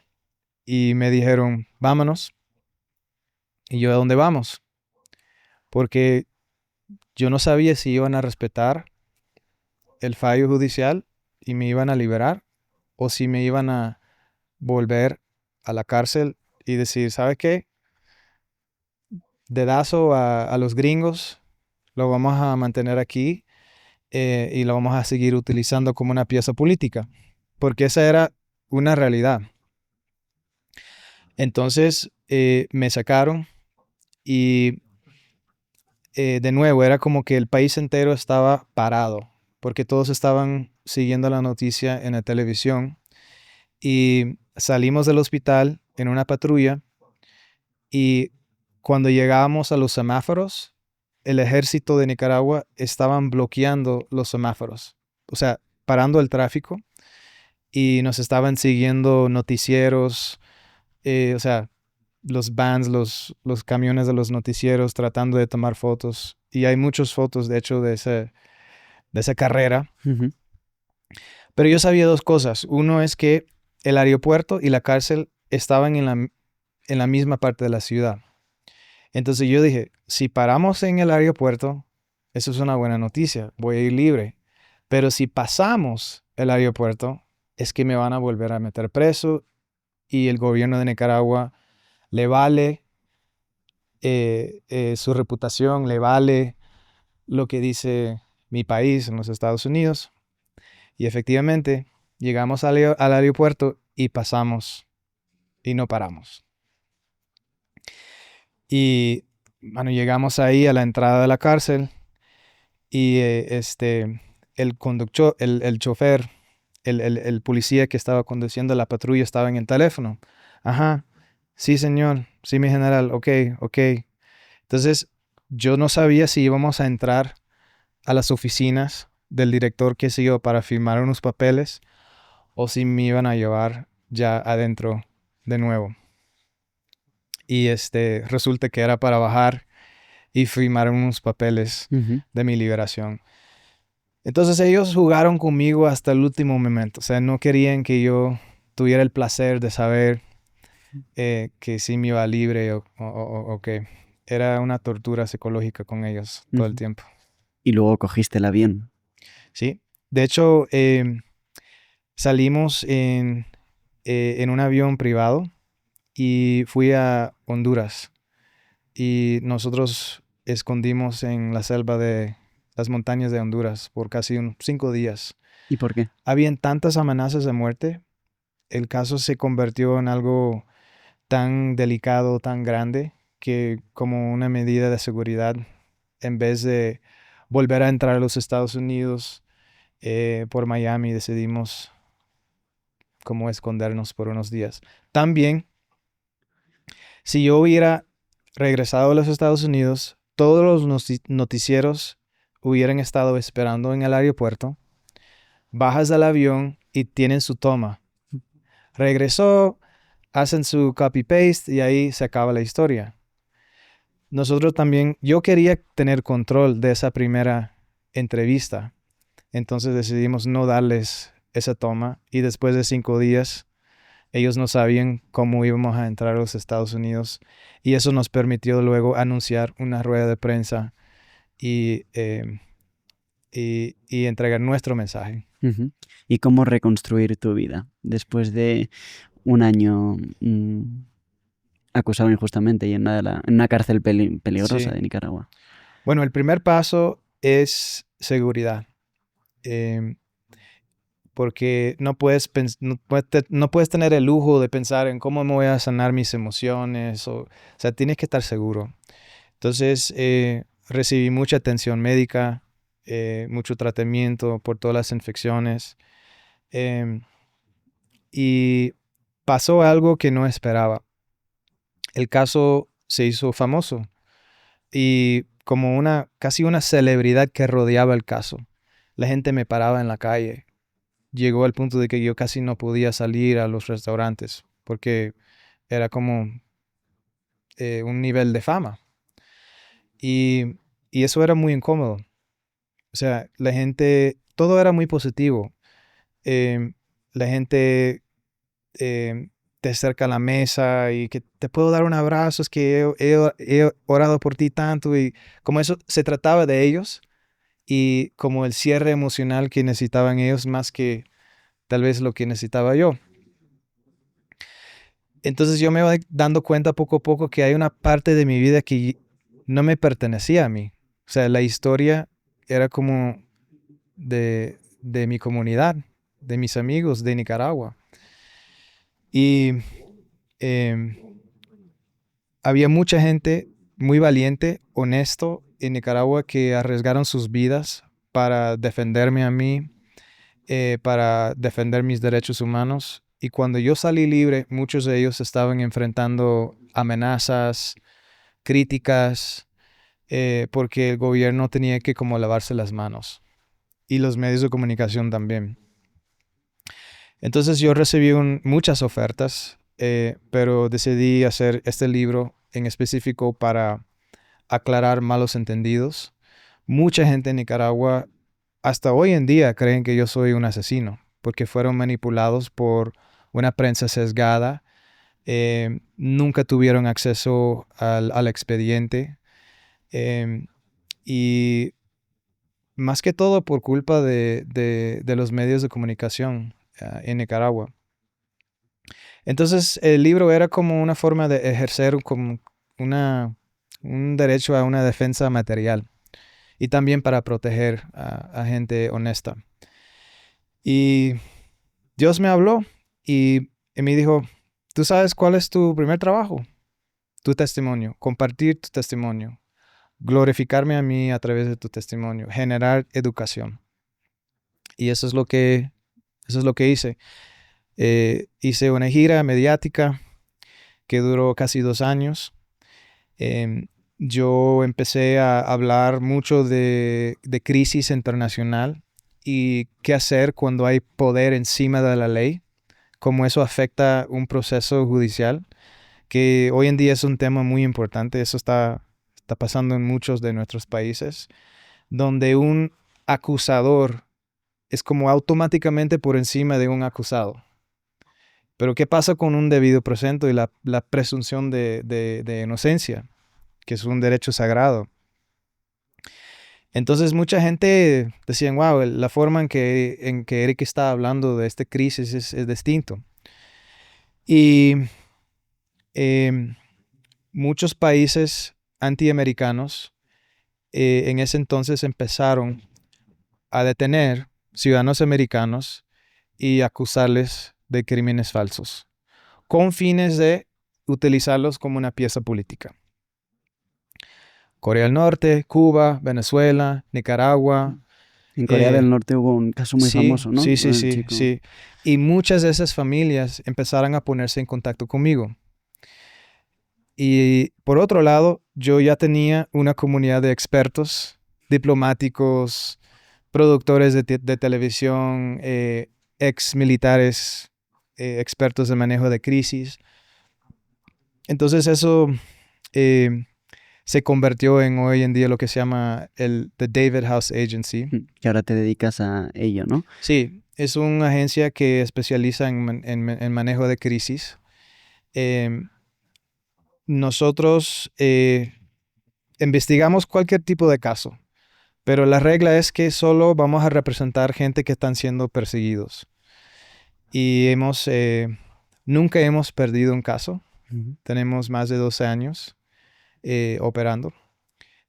y me dijeron, vámonos. Y yo, ¿a dónde vamos? Porque yo no sabía si iban a respetar el fallo judicial y me iban a liberar o si me iban a volver a la cárcel y decir, ¿sabe qué? Dedazo a los gringos, lo vamos a mantener aquí y lo vamos a seguir utilizando como una pieza política, porque esa era una realidad. Entonces me sacaron y de nuevo era como que el país entero estaba parado, porque todos estaban siguiendo la noticia en la televisión y salimos del hospital en una patrulla y cuando llegábamos a los semáforos, el ejército de Nicaragua estaban bloqueando los semáforos, o sea, parando el tráfico y nos estaban siguiendo noticieros, o sea, los vans, los camiones de los noticieros tratando de tomar fotos. Y hay muchas fotos, de hecho, de esa carrera. Ujú. Pero yo sabía dos cosas. Uno es que el aeropuerto y la cárcel estaban en la misma parte de la ciudad. Entonces yo dije, si paramos en el aeropuerto, eso es una buena noticia, voy a ir libre. Pero si pasamos el aeropuerto, es que me van a volver a meter preso y el gobierno de Nicaragua le vale su reputación, le vale lo que dice mi país en los Estados Unidos. Y efectivamente, llegamos al aeropuerto y pasamos y no paramos. Y bueno, llegamos ahí a la entrada de la cárcel y el conductor, el chofer, el policía que estaba conduciendo la patrulla estaba en el teléfono. Ajá, sí señor, sí mi general, ok. Entonces yo no sabía si íbamos a entrar a las oficinas del director, qué sé yo, para firmar unos papeles o si me iban a llevar ya adentro de nuevo. Y resulta que era para bajar y firmar unos papeles Ujú. de mi liberación. Entonces ellos jugaron conmigo hasta el último momento. O sea, no querían que yo tuviera el placer de saber que sí me iba libre o que era una tortura psicológica con ellos todo el Ujú. tiempo. Y luego cogiste el avión. Sí. De hecho, salimos en un avión privado y fui a Honduras. Y nosotros escondimos en la selva de las montañas de Honduras por casi 5 días. ¿Y por qué? Habían tantas amenazas de muerte. El caso se convirtió en algo tan delicado, tan grande, que como una medida de seguridad, en vez de volver a entrar a los Estados Unidos por Miami, decidimos como escondernos por unos días. También, si yo hubiera regresado a los Estados Unidos, todos los noticieros hubieran estado esperando en el aeropuerto. Bajas del avión y tienen su toma. Regresó hacen su copy-paste y ahí se acaba la historia. Nosotros también, yo quería tener control de esa primera entrevista. Entonces decidimos no darles esa toma y después de 5 días ellos no sabían cómo íbamos a entrar a los Estados Unidos y eso nos permitió luego anunciar una rueda de prensa y entregar nuestro mensaje. Ujú. ¿Y cómo reconstruir tu vida después de un año acusado injustamente y en una cárcel peligrosa Sí. de Nicaragua? Bueno, el primer paso es seguridad. Em, Porque no puedes tener el lujo de pensar en cómo me voy a sanar mis emociones. O sea, tienes que estar seguro. Entonces, recibí mucha atención médica, mucho tratamiento por todas las infecciones. em, y pasó algo que no esperaba. El caso se hizo famoso y como casi una celebridad que rodeaba el caso. La gente me paraba en la calle. Llegó al punto de que yo casi no podía salir a los restaurantes porque era como un nivel de fama. Y eso era muy incómodo. O sea, la gente, todo era muy positivo. La gente te acerca a la mesa y que te puedo dar un abrazo, es que he orado por ti tanto. Y como eso se trataba de ellos y como el cierre emocional que necesitaban ellos más que tal vez lo que necesitaba yo. Entonces yo me voy dando cuenta poco a poco que hay una parte de mi vida que no me pertenecía a mí. O sea, la historia era como de mi comunidad, de mis amigos de Nicaragua. Y em, había mucha gente muy valiente, honesto en Nicaragua que arriesgaron sus vidas para defenderme a mí, para defender mis derechos humanos. Y cuando yo salí libre, muchos de ellos estaban enfrentando amenazas, críticas, porque el gobierno tenía que como lavarse las manos. Y los medios de comunicación también. Entonces yo recibí muchas ofertas, pero decidí hacer este libro en específico para aclarar malos entendidos. Mucha gente en Nicaragua hasta hoy en día creen que yo soy un asesino porque fueron manipulados por una prensa sesgada, nunca tuvieron acceso al expediente y más que todo por culpa de los medios de comunicación en Nicaragua. Entonces el libro era como una forma de ejercer como un derecho a una defensa material y también para proteger a gente honesta. Y Dios me habló y me dijo, ¿tú sabes cuál es tu primer trabajo? Tu testimonio, compartir tu testimonio, glorificarme a mí a través de tu testimonio, generar educación. Y eso es lo que hice. Hice una gira mediática que duró casi 2 años. Yo empecé a hablar mucho de crisis internacional y qué hacer cuando hay poder encima de la ley, cómo eso afecta un proceso judicial, que hoy en día es un tema muy importante. Eso está pasando en muchos de nuestros países, donde un acusador es como automáticamente por encima de un acusado. Pero ¿qué pasa con un debido proceso y la presunción de inocencia, que es un derecho sagrado? Entonces mucha gente decía, wow, la forma en que Eric está hablando de esta crisis es distinto. Y muchos países antiamericanos en ese entonces empezaron a detener ciudadanos americanos y acusarles de crímenes falsos, con fines de utilizarlos como una pieza política. Corea del Norte, Cuba, Venezuela, Nicaragua. En Corea del Norte hubo un caso muy famoso, ¿no? Sí. Y muchas de esas familias empezaron a ponerse en contacto conmigo. Y por otro lado, yo ya tenía una comunidad de expertos, diplomáticos, productores de televisión, ex militares, expertos de manejo de crisis, Entonces eso se convirtió en hoy en día lo que se llama The David House Agency. Que ahora te dedicas a ello, ¿no? Sí, es una agencia que especializa en manejo de crisis. Nosotros investigamos cualquier tipo de caso, pero la regla es que solo vamos a representar gente que están siendo perseguidos. Y nunca hemos perdido un caso. Tenemos más de 12 años operando.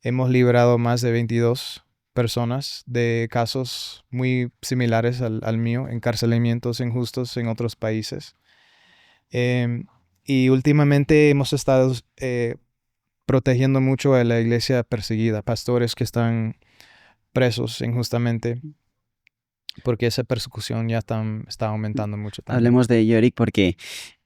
Hemos librado más de 22 personas de casos muy similares al mío, encarcelamientos injustos en otros países. Y últimamente hemos estado protegiendo mucho a la iglesia perseguida, pastores que están presos injustamente, porque esa persecución ya está aumentando mucho también. Hablemos de ello, Eric, porque,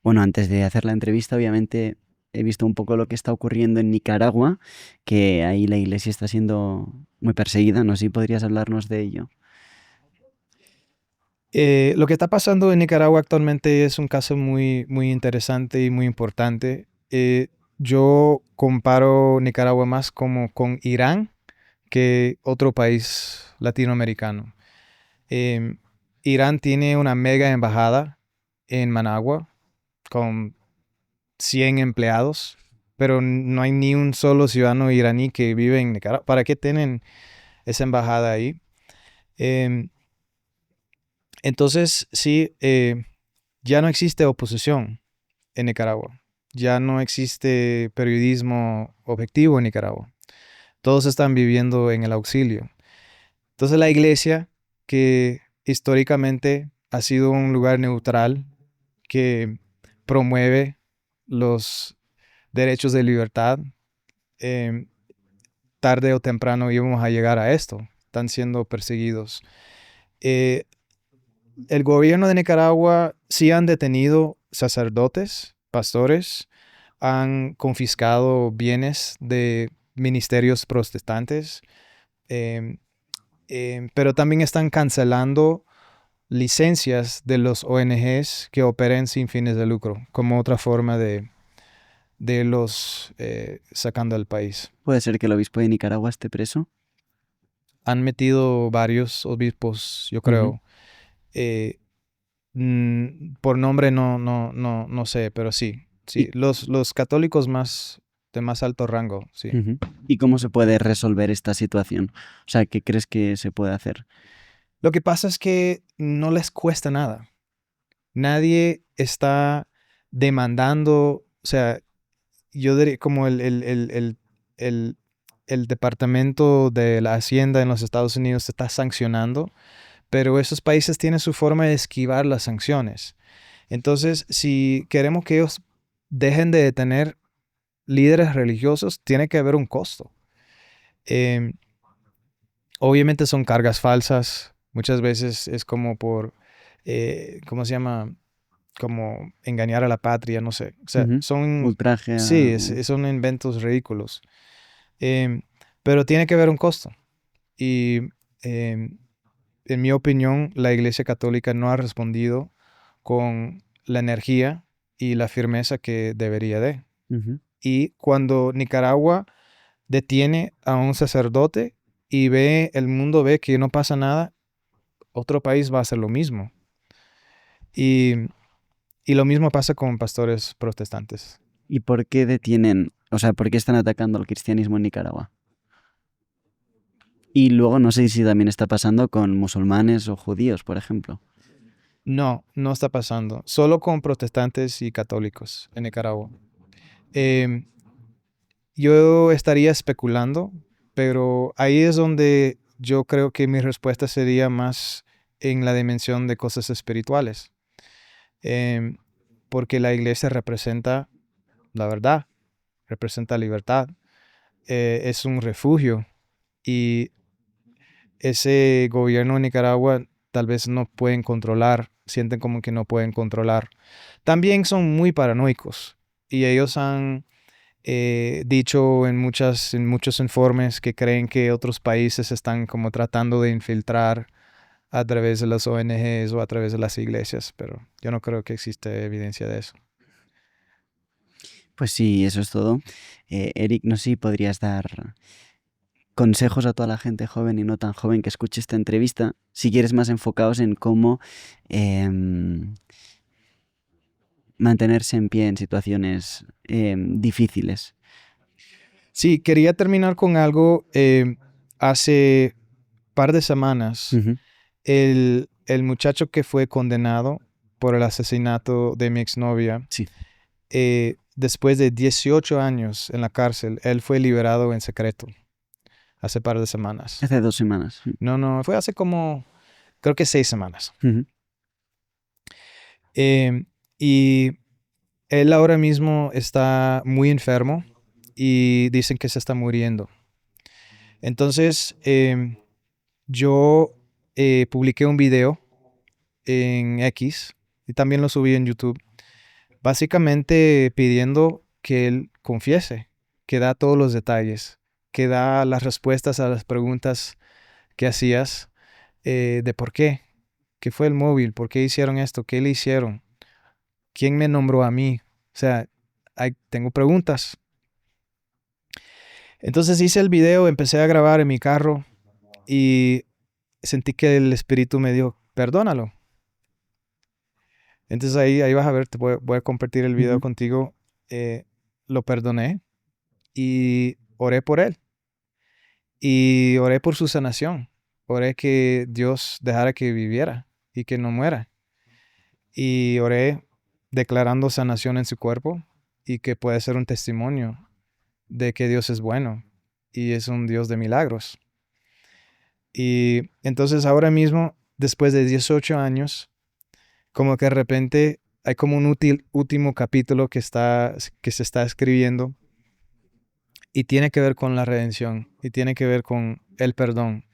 bueno, antes de hacer la entrevista, obviamente he visto un poco lo que está ocurriendo en Nicaragua, que ahí la iglesia está siendo muy perseguida. No sé si podrías hablarnos de ello. Lo que está pasando en Nicaragua actualmente es un caso muy, muy interesante y muy importante. Yo comparo Nicaragua más como con Irán que otro país latinoamericano. Irán tiene una mega embajada en Managua con 100 empleados, pero no hay ni un solo ciudadano iraní que vive en Nicaragua. ¿Para qué tienen esa embajada ahí? Entonces, sí, ya no existe oposición en Nicaragua. Ya no existe periodismo objetivo en Nicaragua. Todos están viviendo en el auxilio. Entonces, la iglesia, que históricamente ha sido un lugar neutral que promueve los derechos de libertad, tarde o temprano íbamos a llegar a esto. Están siendo perseguidos. El gobierno de Nicaragua sí han detenido sacerdotes, pastores, han confiscado bienes de ministerios protestantes, pero también están cancelando licencias de los ONGs que operen sin fines de lucro, como otra forma de los sacando del país. ¿Puede ser que el obispo de Nicaragua esté preso? Han metido varios obispos, yo creo. Por nombre no sé, pero sí. Sí, los católicos de más alto rango, sí. ¿Y cómo se puede resolver esta situación? O sea, ¿qué crees que se puede hacer? Lo que pasa es que no les cuesta nada. Nadie está demandando, o sea, yo diría como el Departamento de la Hacienda en los Estados Unidos está sancionando, pero esos países tienen su forma de esquivar las sanciones. Entonces, si queremos que ellos dejen de detener líderes religiosos, tiene que haber un costo. Obviamente son cargas falsas. Muchas veces es como ¿cómo se llama? Como engañar a la patria, no sé. O sea, son... Ultraje. Sí, son inventos ridículos. Pero tiene que haber un costo. Y en mi opinión, la Iglesia Católica no ha respondido con la energía y la firmeza que debería de. Y cuando Nicaragua detiene a un sacerdote y el mundo ve que no pasa nada, otro país va a hacer lo mismo. Y lo mismo pasa con pastores protestantes. ¿Y por qué detienen, o sea, por qué están atacando al cristianismo en Nicaragua? Y luego no sé si también está pasando con musulmanes o judíos, por ejemplo. No, no está pasando. Solo con protestantes y católicos en Nicaragua. Yo estaría especulando, pero ahí es donde yo creo que mi respuesta sería más en la dimensión de cosas espirituales. Porque la iglesia representa la verdad, representa libertad, es un refugio y ese gobierno de Nicaragua tal vez no pueden controlar, sienten como que no pueden controlar. También son muy paranoicos y ellos han dicho en muchos informes que creen que otros países están como tratando de infiltrar a través de las ONGs o a través de las iglesias, pero yo no creo que existe evidencia de eso. Pues sí, eso es todo. Eric, no sé si podrías dar consejos a toda la gente joven y no tan joven que escuche esta entrevista, si quieres más enfocados en cómo mantenerse en pie en situaciones difíciles. Sí, quería terminar con algo. Hace par de semanas, Ujú. el muchacho que fue condenado por el asesinato de mi exnovia, Sí. después de 18 años en la cárcel, él fue liberado en secreto hace par de semanas. Hace 2 semanas. No, fue hace como, creo que 6 semanas. Ujú. Y él ahora mismo está muy enfermo y dicen que se está muriendo. Entonces, yo publiqué un video en X y también lo subí en YouTube, básicamente pidiendo que él confiese, que da todos los detalles, que da las respuestas a las preguntas que hacías, de por qué fue el móvil, por qué hicieron esto, qué le hicieron, quién me nombró a mí. O sea, tengo preguntas. Entonces hice el video, empecé a grabar en mi carro y sentí que el espíritu me dijo, perdónalo. Entonces ahí vas a ver, voy a compartir el video Ujú. contigo. Lo perdoné y oré por él. Y oré por su sanación. Oré que Dios dejara que viviera y que no muera. Y oré declarando sanación en su cuerpo y que puede ser un testimonio de que Dios es bueno y es un Dios de milagros. Y entonces ahora mismo, después de 18 años, como que de repente hay como un último capítulo que se está escribiendo y tiene que ver con la redención y tiene que ver con el perdón.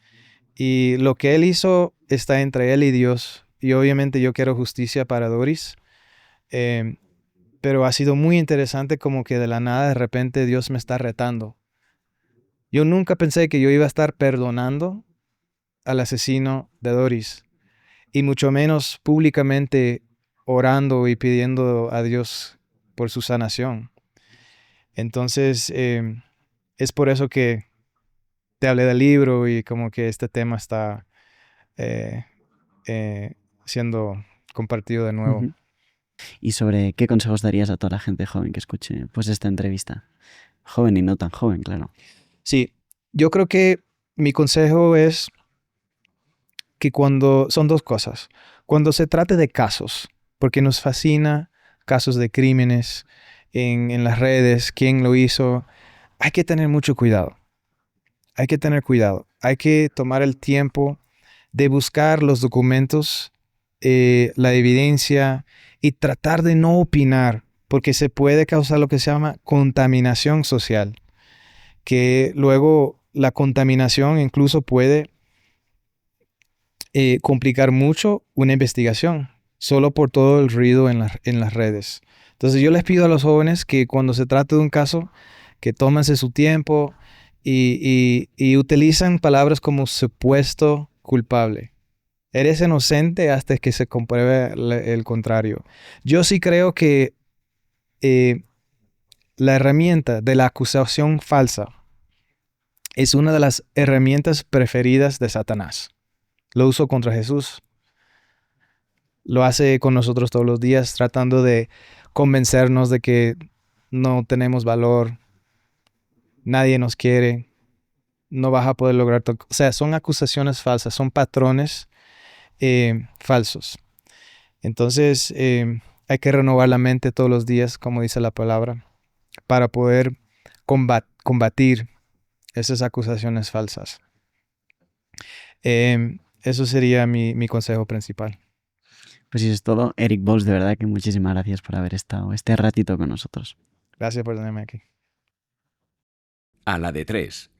Y lo que él hizo está entre él y Dios. Y obviamente yo quiero justicia para Doris. Pero ha sido muy interesante como que de la nada de repente Dios me está retando. Yo nunca pensé que yo iba a estar perdonando al asesino de Doris. Y mucho menos públicamente orando y pidiendo a Dios por su sanación. Entonces, es por eso que te hablé del libro y como que este tema está eh, siendo compartido de nuevo. Ujú. ¿Y sobre qué consejos darías a toda la gente joven que escuche pues esta entrevista? Joven y no tan joven, claro. Sí, yo creo que mi consejo es que son dos cosas. Cuando se trate de casos, porque nos fascina casos de crímenes en las redes, quién lo hizo, hay que tener mucho cuidado. Hay que tener cuidado. Hay que tomar el tiempo de buscar los documentos, la evidencia y tratar de no opinar, porque se puede causar lo que se llama contaminación social, que luego la contaminación incluso puede complicar mucho una investigación, solo por todo el ruido en las redes. Entonces yo les pido a los jóvenes que cuando se trate de un caso, que tómense su tiempo y utilizan palabras como supuesto culpable. Eres inocente hasta que se compruebe el contrario. Yo sí creo que la herramienta de la acusación falsa es una de las herramientas preferidas de Satanás. Lo usó contra Jesús. Lo hace con nosotros todos los días, tratando de convencernos de que no tenemos valor, nadie nos quiere, no vas a poder lograr todo. O sea, son acusaciones falsas, son patrones falsos. Entonces, hay que renovar la mente todos los días, como dice la palabra, para poder combatir esas acusaciones falsas. Eso sería mi consejo principal. Pues eso es todo. Eric Bols, de verdad que muchísimas gracias por haber estado este ratito con nosotros. Gracias por tenerme aquí. A la de tres.